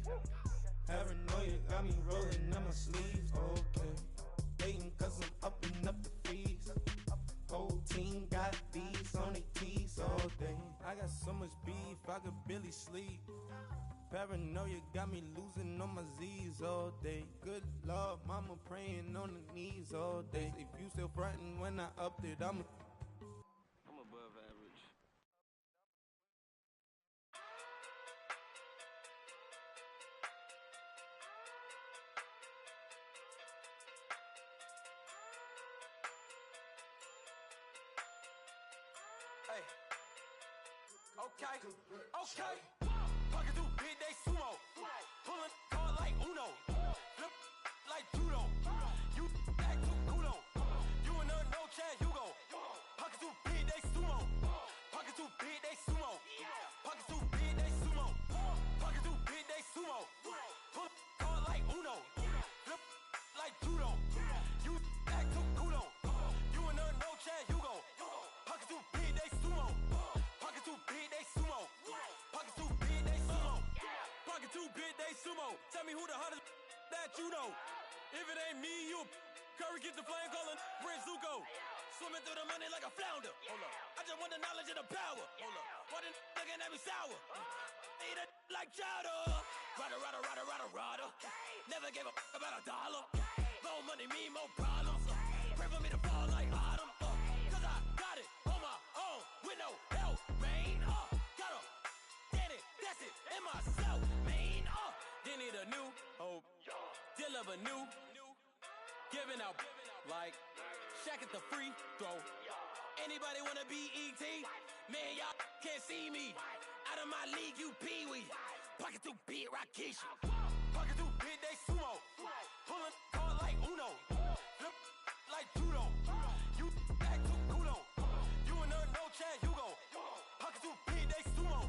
Paranoia got me rolling on my sleeves. Okay, hating cause I'm upping up the fees. Whole team got these on their tees all day. I got so much beef, I could barely sleep. Paranoia got me losing on my Z's all day. Good Lord, mama praying on the knees all day. If you still frontin' when I upped it, I'm above average. Hey. Okay. Pocket too big, they sumo. Pulling hard like Uno. Flip like judo. You act too kudo. You and her no chance, you go. Pocket too big, they sumo. Pocket too big, they sumo. Pocket too big, they sumo. Pocket too big, they sumo. Pull hard like Uno. Flip like judo. You act too kudo. You and her no chance, you go. Pocket too big, they sumo. Pocket too big, they sumo. Pocket too big, they sumo. Pocket too big, they sumo. Tell me who the hottest that you know. If it ain't me, you Curry get the flame calling Prince Zuko. Swimming through the money like a flounder. Hold up. I just want the knowledge and the power. Hold up. Why the looking at me sour? Eat it like chowder. Rada. Never gave a about a dollar. More money mean more problems. Pray for me to fall like autumn. Cause I got it on my own with no help, man. Got a daddy, that's it, and myself, man. They need a new hope. Deal of a new. Giving out like Shaq at the free throw. Anybody wanna be ET? Man, y'all can't see me. Out of my league, you pee-wee. Pocket too big, Rakishi. Pocket too big, they sumo. Pulling hard like Uno. Flip like judo. You act too kudo. You and her no chance, you go. Pocket too big, they sumo.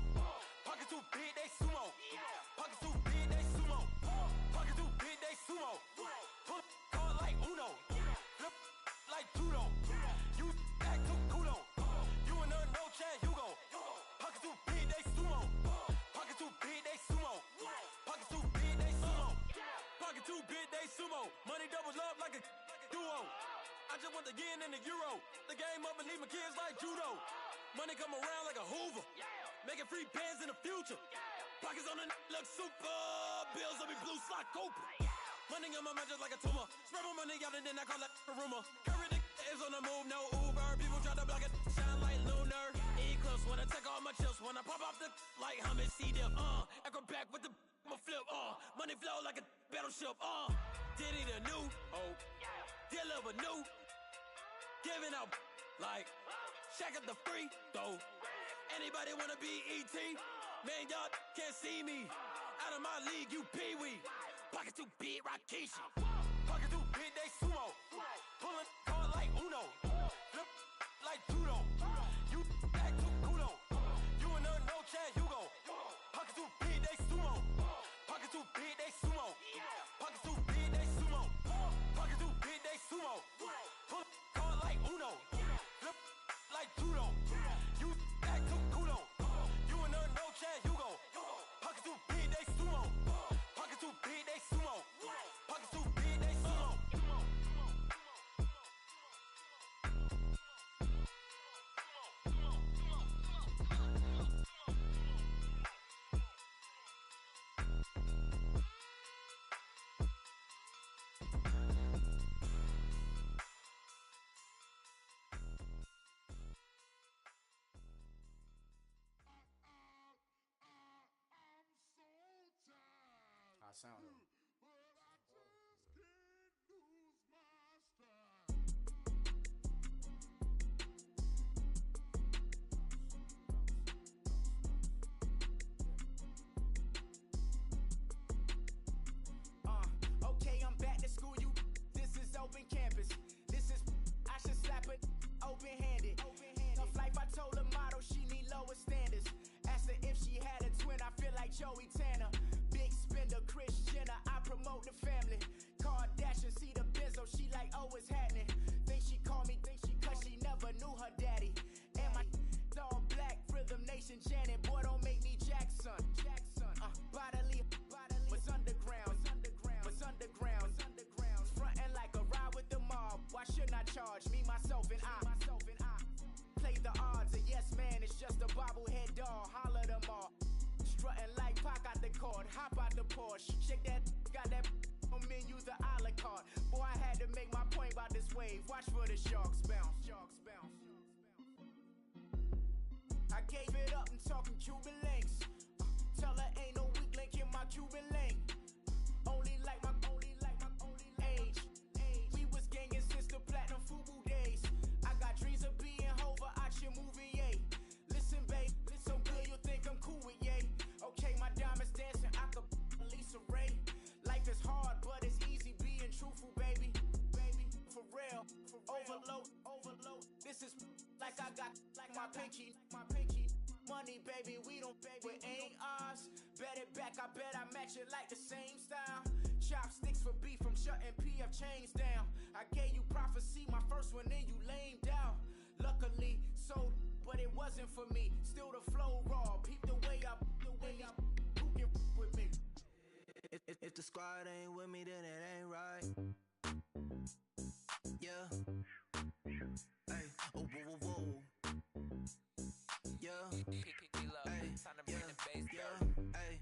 Pocket too big, they sumo. Pocket too big, they sumo. Pocket too big, they sumo. Pull hard like Uno. Flip like judo. You act too kudo. You and her no chance, you go. Pocket too big, they sumo. Pocket too big, they sumo. Pocket too big, they sumo. Pocket too big, they sumo. Money doubles up like a duo. I just want the yen and the euro. The game up and leave my kids like judo. Money come around like a Hoover. Making free pants in the future. Pockets on the look super. Bills on me blue slot Cooper. Money on my mind just like a tumor. Spread my money out and then I call that a rumor. Curry the is on the move, no Uber. People try to block it, shine like lunar. Eclipse when I take all my chips. When I pop off the like hummus, see them. Acrobat with the my flip. Money flow like a battleship. Diddy the new. Deal of a new. Giving out like Shaq at the free throw. Anybody wanna be ET? Man, y'all can't see me. Out of my league, you pee-wee. Pocket too big, Rakishi. Pocket too big, they sumo. Pulling hard like Uno. Flip like judo. You act too kudo. You and her no chance, you go. Pocket too big, they sumo. Pocket too big, they sumo. Pocket too big, they sumo. Pocket too big, they sumo. Pull hard like Uno. Flip like judo. You I sound them. Okay, I'm back to school, you. This is open campus. This is, I should slap it open-handed. Tough life, I told her motto, she need lower standards. Asked her if she had a twin, I feel like Joey Tanner. Big spender, Kris Jenner, I promote the family. Kardashian, see the Benzo, she like, oh, it's happening. Think she called me, cause she never knew her daddy. And my all black, Rhythm Nation, Janet, boy, don't make me Jackson. Bodily, was underground. Frontin' like a ride with the mob. Why shouldn't I charge me, myself, and I? Play the odds, a yes man is just a bobblehead doll. Holler them all. Strutting like Pac out the court, hop out the Porsche. Shake that, got that on menu, the a la carte. Boy, I had to make my point about this wave. Watch for the sharks bounce. I gave it up and talking Cuban links. Tell her ain't no weak link in my Cuban link. Only like my age. We was gangin' since the platinum FUBU days. I got dreams of being Hova out your movie, yay. Listen, babe, so good you think I'm cool with yay. Okay, my diamonds dancing, I could Lisa Ray. Life is hard, but it's easy being truthful, baby. For real, overload. This is like I got like my pinky. Money, baby, we don't baby, it ain't ours. Bet it back, I bet I match it like the same style. Chopsticks for beef from shutting PF chains down. I gave you prophecy, my first one, then you lamed out. Luckily, sold, but it wasn't for me. Still the flow raw, peep the way up. Who can with me? If the squad ain't with me, then it ain't right. Yeah. Hey, oh, whoa, whoa, whoa. Yeah. Hey, yeah. Hey.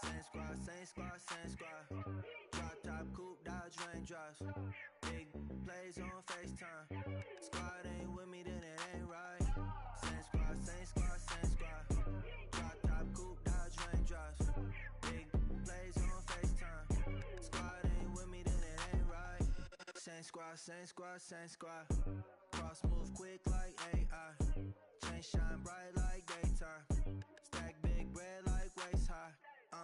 Same squad. Drop top, coupe, Dodge raindrops. Big plays on FaceTime. Squad ain't with me, then it ain't right. Same squad. Drop top, coupe, Dodge raindrops. Big plays on FaceTime. Squad ain't with me, then it ain't right. Same squad. Cross move quick like AI. Chain shine bright like daytime. Stack big bread like waist high. I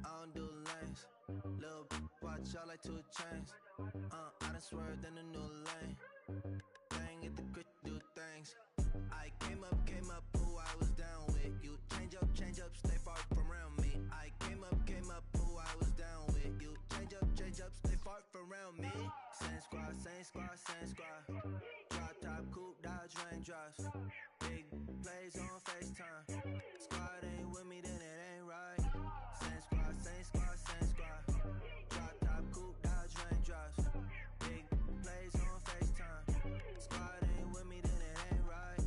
don't do lanes. Lil' watch out like 2 chains. I done swerved in a new lane. Bang at the crit, do things. I came up, who I was down with. You change up, stay far from around me. I came up, who I was down with. You change up, stay far from around me. Same squad. Drop top, coupe, Dodge raindrops. Big plays on FaceTime. Squad ain't with me, then it ain't right. Same squad. Drop top, coupe, Dodge raindrops. Big plays on FaceTime. Squad ain't with me, then it ain't right.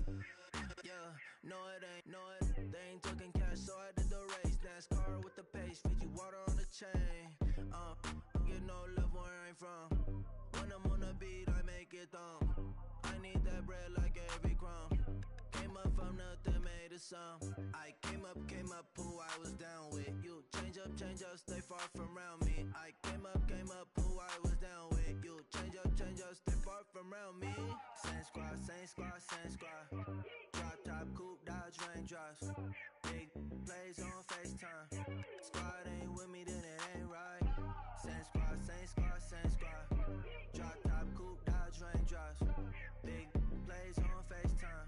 Yeah, no it ain't. They ain't talking cash, so I did the race. NASCAR with the pace, feed you water on the chain. Get no love where I ain't from. When I'm on the beat, I make it thump. I need that bread like every crumb. Came up from nothing, made a sum. I came up, who I was down with. You change up, stay far from around me. I came up, who I was down with. You change up, stay far from around me. Same squad. Drop top, coupe, Dodge raindrops. Big plays on FaceTime. Squad ain't with me, then it ain't right. Same squad. Drop top, coupe, Dodge raindrops. Big plays on FaceTime.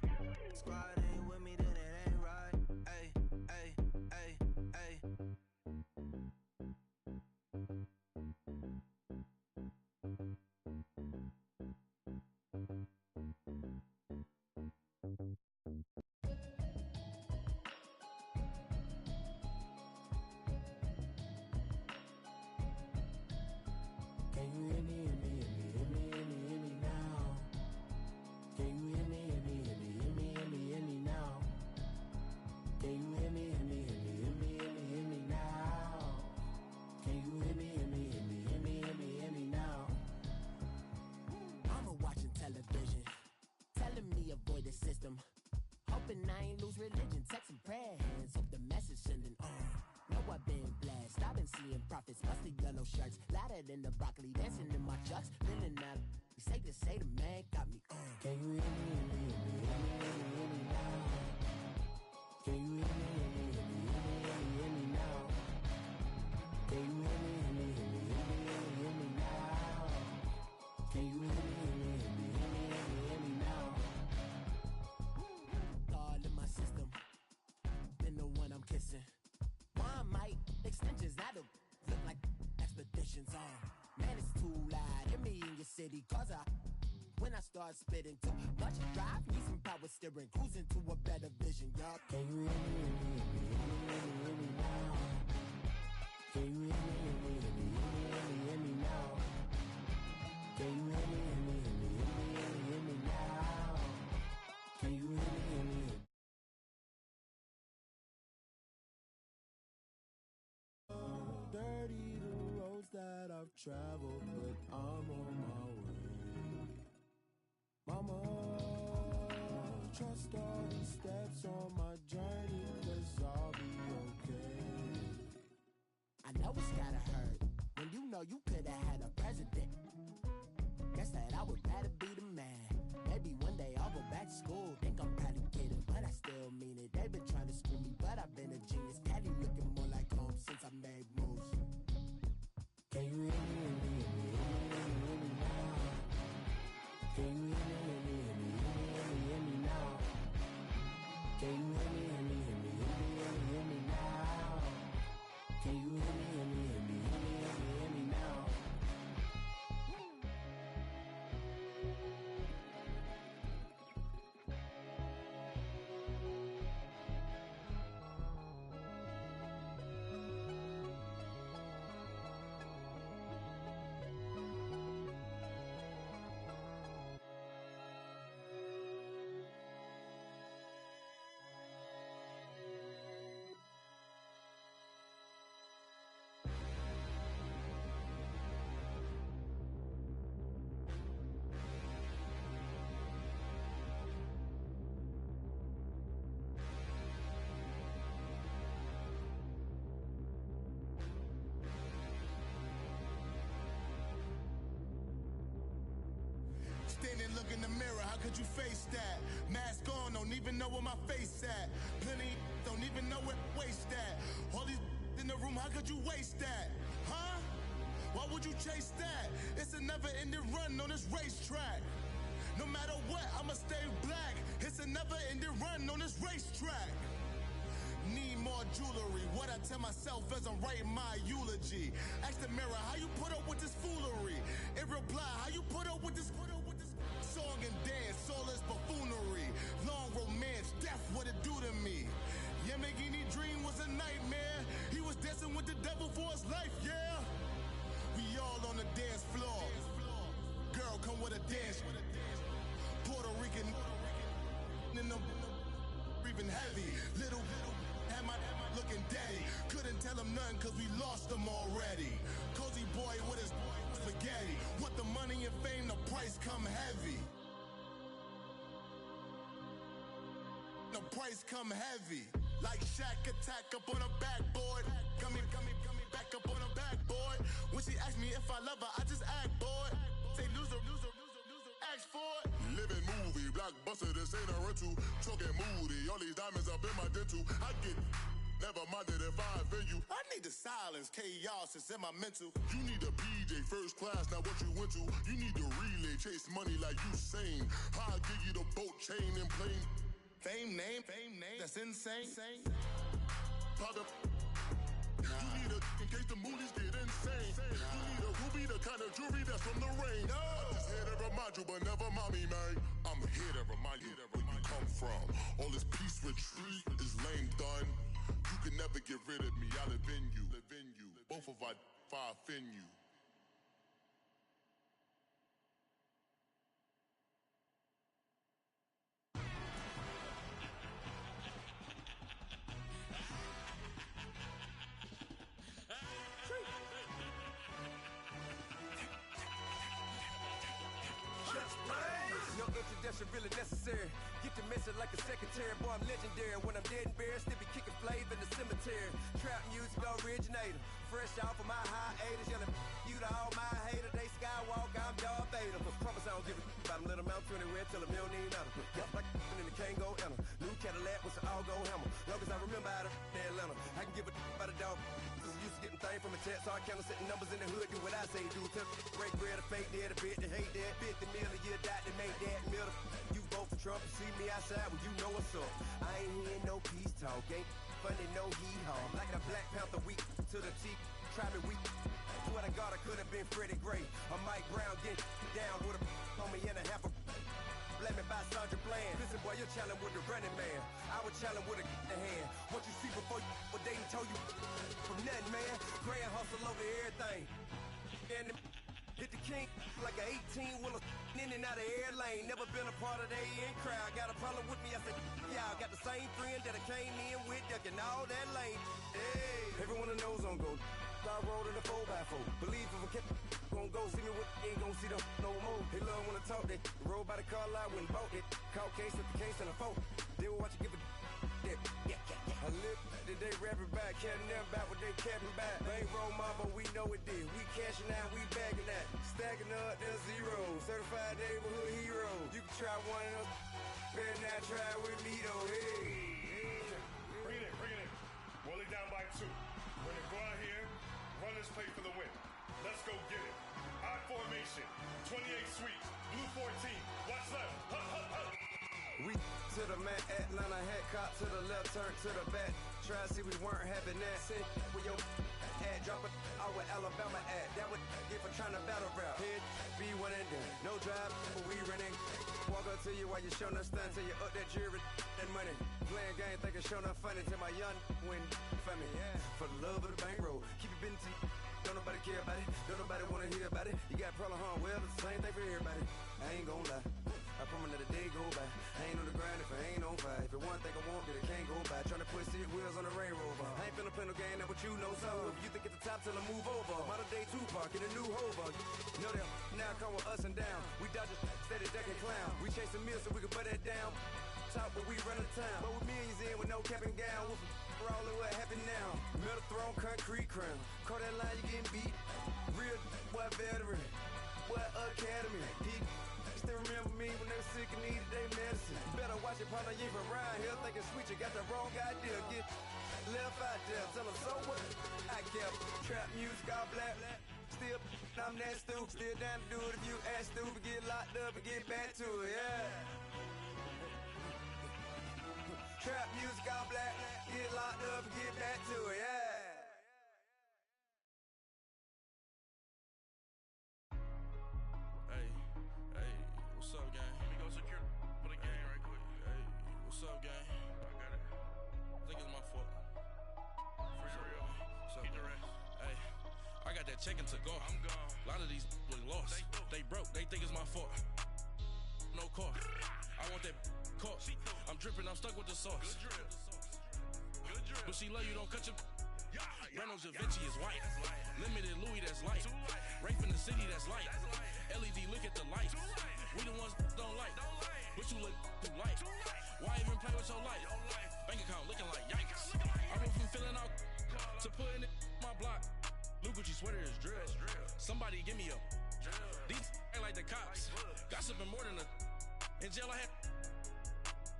Squad ain't with me, then it ain't right. Ay. Can you hear me now? Can you hear me now? Can you hear me now? Can you hear me now? Mama watching television, telling me avoid the system. Hoping I ain't lose religion, texting prayer hands, hope the message sending on. No I've been blessed. I've been seeing prophets, busted yellow shirts, louder than the broccoli, dancing in my chucks, feeling that. Say to say the man got me on. Can you hear me, hear me, hear me, hear me, hear me, hear me now? Can you hear me, hear me, hear me, hear me, hear me, hear me now? Can you hear me, hear me, hear me, hear me, hear me, hear me now? Can you hear me, hear me, hear me, hear me, hear me, hear me now? God in my system, been the one I'm kissing. One mic extensions that'll look like expeditions on. Man, it's too loud. Hear me in your city, cause when I start spitting too much drive, need some power steering, cruising to a better vision, y'all. Can you hear me, hear me, hear me, hear me, hear me now? Can you hear me, hear me, hear me, hear me, hear me, hear me now? Can you hear me, hear me, hear me, hear me, hear me, hear me now? Can you hear me, hear me, hear me? Dirty the roads that I've traveled, but I'm on my way. Mama, trust all these steps on my journey, 'cause I'll be okay. I know it's gotta hurt when you know you could've had a president. Guess that I would rather be the man. Maybe one day I'll go back to school. Think I'm probably kidding, but I still mean it. They've been trying to screw me, but I've been a genius. Caddy looking more like home since I made moves. Can you hear me, hear me, hear me, hear me, hear me, hear me now? Can you hear me, hear me, hear me, hear me, hear me, hear me now? Can you hear me, hear me, hear me, hear me, hear me, hear me now? Can you hear me, hear me, hear me, hear me, hear me, hear me now? Standing, look in the mirror, how could you face that? Mask on, don't even know where my face at. Plenty, don't even know where waste at. All these in the room, how could you waste that? Huh? Why would you chase that? It's a never-ending run on this racetrack. No matter what, I'ma stay black. It's a never-ending run on this racetrack. Need more jewelry. What I tell myself as I'm writing my eulogy. Ask the mirror, how you put up with this foolery? It reply, how you put up with this song and dance, soulless buffoonery. Long romance, death, what it do to me? Yamagini dream was a nightmare. He was dancing with the devil for his life, yeah. We all on the dance floor. Girl, come with a dance. Puerto Rican in the breathing heavy. Little had my looking daddy. Couldn't tell him nothing cause we lost him already. Cozy boy with his spaghetti. With the money and fame, the price come heavy. The price come heavy. Like Shaq attack up on a backboard. Coming back up on a backboard. When she asked me if I love her, I just act bored. Say loser, ask for it. Living movie, blockbuster, this ain't a rental. Talking moody, all these diamonds up in my dental. I get never minded if I offend you. I need the silence, chaos is in my mental. You need a PJ, first class, not what you went to. You need the relay, chase money like you sane. I'll give you the boat, chain, and plane. Fame name, that's insane. Pop up. You need a in case the movies get insane. You need a ruby, the kind of jewelry that's from the rain. No. I'm just here to remind you, but never mommy, man. I'm here to remind you where you come from. All this peace retreat is lame done. You can never get rid of me. I live in you. Both of our fire offend you. really necessary. Get the message like a secretary, boy, I'm legendary. When I'm dead and buried, still be kicking flavor in the cemetery. Trap music originator, fresh off of my hiatus. Yelling you to all my haters, they skywalk, I'm Darth Vader. Promise I don't give a about them, let them out to anywhere, tell them they don't need nothing. Got like in the Kango enter. New Cadillac with an all-go hammer. Long as I remember out of Atlanta, I can give a about a dog. Used to getting things from a text, so I count setting numbers in the hood, do what I say do. Tell break bread, a fake dead, a bit, to hate that. 50 mil a year, die to make that middle. You vote for Trump, you see me outside, well, you know what's up. I ain't hearing no peace talk, ain't funny, no hee-haw. Like a Black Panther weak to the teeth, try me weak. Swear to God, I could have been Freddie Gray. Or Mike Brown get down with a on me and a half a blame me by Sandra Bland. Listen, boy, you're challenging with the running man. I was challenging with a hand. What you see before you, what they told you from nothing, man. Grand hustle over everything. And hit the king like an 18-wheeler in and out of air lane. Never been a part of the in crowd. Got a problem with me, I said, y'all got the same friend that I came in with, ducking all that lane. Hey, everyone that knows on go. I rolled in a 4x4. Believe if a kid gon' go see me with ain't gon' see them no more. They love when I talk that. Roll by the car lot when bought it. Call case at the case and a phone. They will watch you give a that. I live that they rapping back, catting them back what they capping back. Bankroll mama, we know it did. We cashing out, we bagging that. Stacking up, there's zero. Certified neighborhood hero. You can try one of them. Better not try with me though. Hey. Bring it in. Roll it down by 2. We're gonna go out here. Run this play for the win. Let's go get it. I formation, 28 sweeps, blue 14. Watch left. We to the man, Atlanta hat cop to the left, turn to the back. Try to see we weren't having that. Sit with your ad, drop it out with Alabama ad. That would get for trying to battle rap. Head, be one and done. No drive, but we running. Walk up to you while you showing us stun till you up that jury and money. Playing game, thinking showing up funny till my young win for me. Yeah. For the love of the bankroll, keep it busy. Don't nobody care about it. Don't nobody wanna hear about it. You got problem, huh? Well, it's the same thing for everybody. I ain't gon' lie. I promise that a day go by. I ain't on the grind if I ain't on fire. If it one thing I want, then it can't go by. Tryna put 6 wheels on the Range Rover. I ain't finna play no game, that what you know. So if you think it's the top till I move over. Modern day Tupac in a new hover. Know that now come with us and down. We dodge a steady deck and clown. We chase a meal so we can put that down. Top, but we run the town. But with millions in with no cap and gown. Rolling what happened now. Metal throne, concrete crown. Call that line, you getting beat. Real what veteran. What academy. He still remember me when they were sick and needed their medicine. Better watch it, partner, you ain't around here thinking sweet, you got the wrong idea. Get left out there, tell them so what I kept. Trap music, all black. Still, I'm that stupid. Still down to do it if you ask stupid. Get locked up and get back to it, yeah. Trap music, all black. Get locked up and get back to it, yeah. What's up, gang? Let me go secure for the game right quick. Hey, what's up, gang? I got it. I think it's my fault. For real. What's up, gang? Hey, I got that check-in to go. I'm gone. A lot of these was lost. They broke. They think it's my fault. No car. I want that caught. I'm dripping. I'm stuck with the sauce. Good drip. But she love you. Don't cut your. Reynolds Da Vinci is white. Limited Louis, that's light. Rafe in the city, that's light. LED, look at the lights. We the ones don't like. But you look too light. Why even play with your life? Bank account looking like yikes. I went from filling out to putting it in my block. Blue Gucci sweater is drill. Somebody give me a. These ain't like the cops. Gossiping more than a. In jail I had.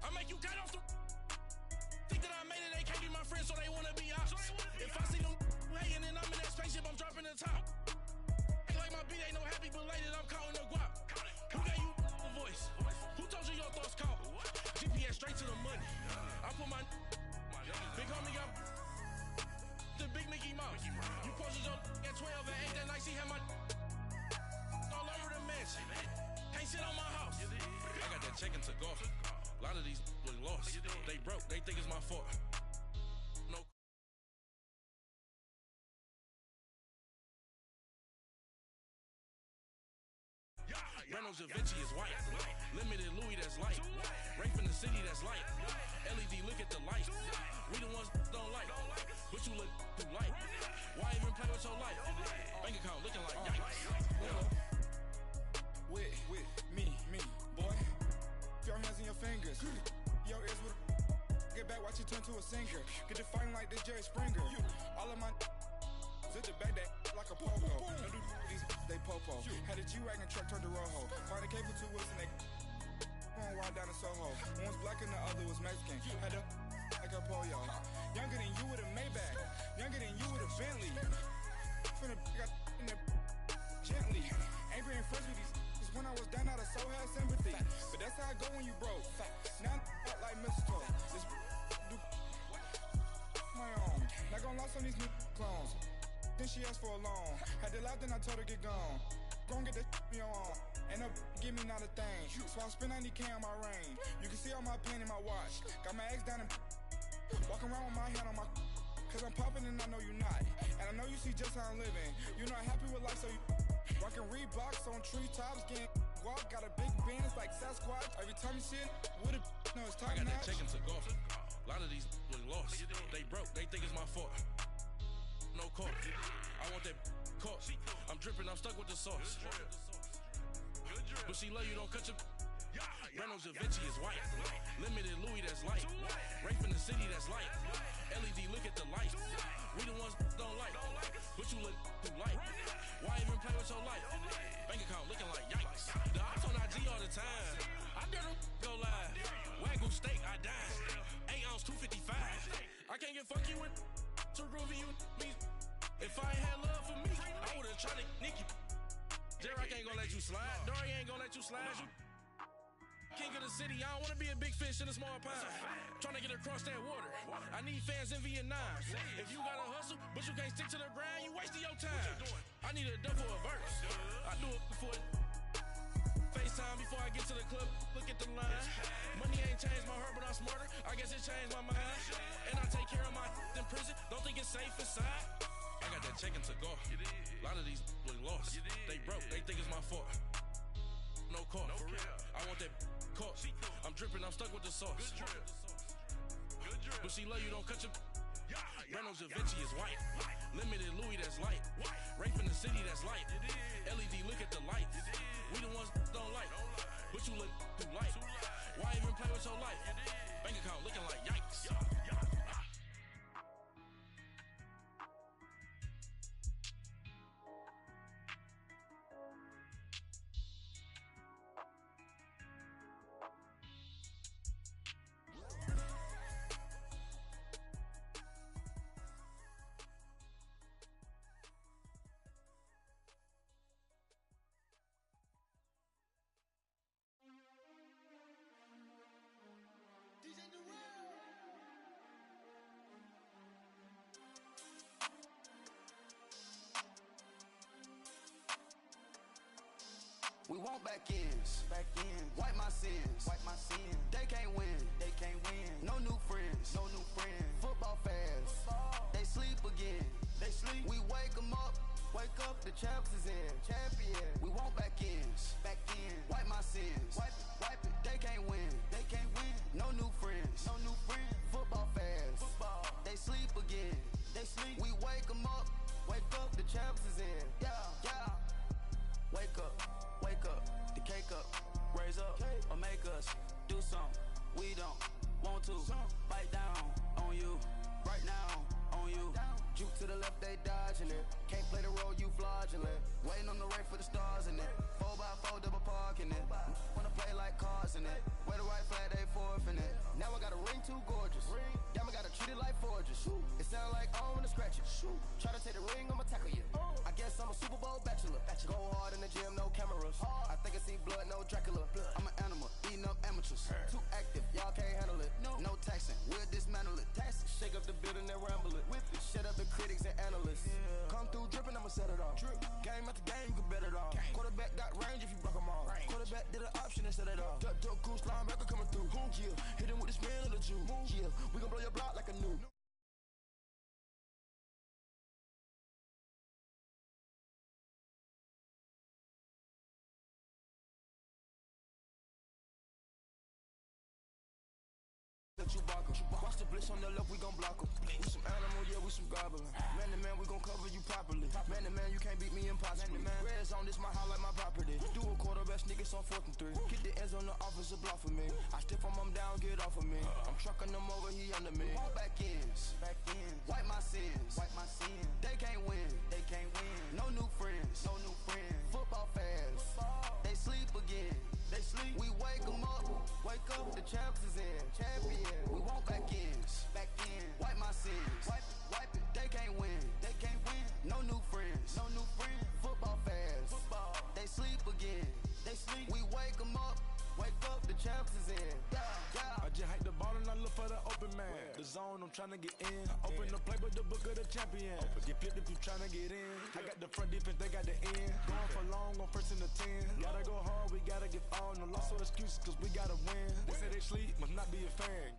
I make you cut off the. Think that I made it, they can't be my friends, so they wanna be ops. If I see them hating and I'm in that spaceship, I'm dropping the top. Ain't like my beat ain't no happy belated, I'm counting the guap. Who gave you a voice? Who told you your thoughts count? GPS straight to the money. I put my big homie got the big Mickey Mouse. You posted your at 12 and 8 that night, she had my all over the mansion. Can't sit on my house. I got that check-in to go. A lot of these was lost. They broke. They think it's my fault. No. Reynolds Da Vinci is white. Limited Louis, that's light. Rafe in the city, that's light. LED, look at the lights. We the ones don't like. But you look too light. Why even play with your life? Bank account looking like yikes. With me, boy. into a singer. Get to fighting like this Jerry Springer. All of my zip the back that like a pogo. No do these they popo. Had a G-Wagon truck turned to Rojo. Find a cable 2 wheels and they going wild down in Soho. One was black and the other was Mexican. Had a like a pollo. Younger than you with a Maybach. Younger than you with a Bentley. From the got in the gently. Angry and friends with these when I was down out of so had sympathy. But that's how I go when you broke. Now I'm like mistletoe. This do my own. Not gonna lost on these new clones. Then she asked for a loan. Had to laugh, then I told her get gone. Gon' get that me on. And up, give me not a thing. So I spend 90K on my range. You can see all my pain in my watch. Got my ex down and walking around with my hand on my. Cause I'm popping and I know you not. And I know you see just how I'm living. You're not happy with life, so you rockin' Reeboks on treetops, getting guap. Got a big Benz like Sasquatch. Every time you see it, with a no, it's top I got notch. that chicken to go. A lot of these was lost. They broke, they think it's my fault. No court. I want that caught. I'm dripping, I'm stuck with the sauce. But she love you, don't cut your. Reynolds Da Vinci is white. Limited Louis, that's light. Rape in the city, that's light. LED, look at the lights. We the ones don't like. But you look too light. Why even play with your life? Bank account looking like yikes. The ops on IG all the time. I dare them go live. Wagyu steak, I dine. 8 ounce, 255. I can't get fuck you with too groovy you me. If I ain't had love for me, I would've tried to nick you. Derek ain't gonna let you slide. Dory ain't gonna let you slide. You king of the city, I don't wanna be a big fish in a small pond. Trying to get across that water. I need fans in Vietnam. If you gotta hustle, but you can't stick to the grind, you wasting your time. I need a dub for a verse. I do it for FaceTime before I get to the club. Look at the line. Money ain't changed my heart, but I'm smarter. I guess it changed my mind. And I take care of my in prison. Don't think it's safe inside. I got that chicken to go. A lot of these was lost. They broke, they think it's my fault. No court. I want that caught. I'm dripping, I'm stuck with the sauce. But she love you, don't cut your. Reynolds Da Vinci is white. Limited Louis, that's light. Rape in the city, that's light. LED, look at the lights. We the ones don't like. But you look too light. Why even play with your life? Bank account looking like yikes. We want back ends. Wipe my sins. They can't win. No new friends. Football fans. They sleep again. We wake them up. Wake up, the champs is in. We want back ends. Wipe my sins. Wipe it. They can't win. No new friends. Football fans. They sleep again. We wake them up. Wake up, the champs is in. Yeah. Wake up, the cake up, raise up, or make us do something we don't want to. Bite down on you, right now on you. Juke to the left, they dodging it. Can't play the role, you fraudulent. Waiting on the race for the stars in it. 4x4 double parking it. Wanna play like cars in it. Wear the right flag, they forfeit it. Now I got a ring too gorgeous. Damn, I gotta treat it like forges. It sound like I wanna scratch it. Try to take the ring, I'ma tackle you. I guess I'm a Super Bowl bachelor. Go hard in the gym, no cameras. I think I see blood, no Dracula. I'm an animal, eating up amateurs. Too active, y'all can't handle it. No taxing, we'll dismantle it. Shake up the building and ramble it. Whip it, shut up the critics and analysts. Come through dripping, I'ma set it off. Game after game, you can bet it off. Quarterback got range if you broke them off. Quarterback did an option and set it off. Duck goose linebacker coming through. Yeah, hit him with the spin of the Jew. Yeah, we gon' blow your block like a new. Chewbacca. Watch a blitz on the left, we gon' block 'em. We some animal, yeah, we some goblin. Man to man, we gon' cover you properly. Man to man, you can't beat me impossibly. Red zone, this my house like my property. Do a quarterback sneakers on 4th and 3. Get the ends on the offensive block for me. I stiff him, I'm down, get off of me. I'm trucking them over, he under me. Back ends, wipe my sins, They can't win, No new friends, Football fans, they sleep again. We wake 'em up, the champs is in. We want back ends, wipe my sins, wipe it. They can't win, No new friends, Football fans, they sleep again. We wake 'em up, the champs is in. I just hike the ball and I look for the open man. The zone, I'm tryna get in. Open the play with the book of the champion. Get flipped if you tryna get in. I got the front defense, they got the end. Going for long on 1st and the 10. Gotta go hard, we gotta get all. No loss or excuses, cause we gotta win. They say they sleep, must not be a fan.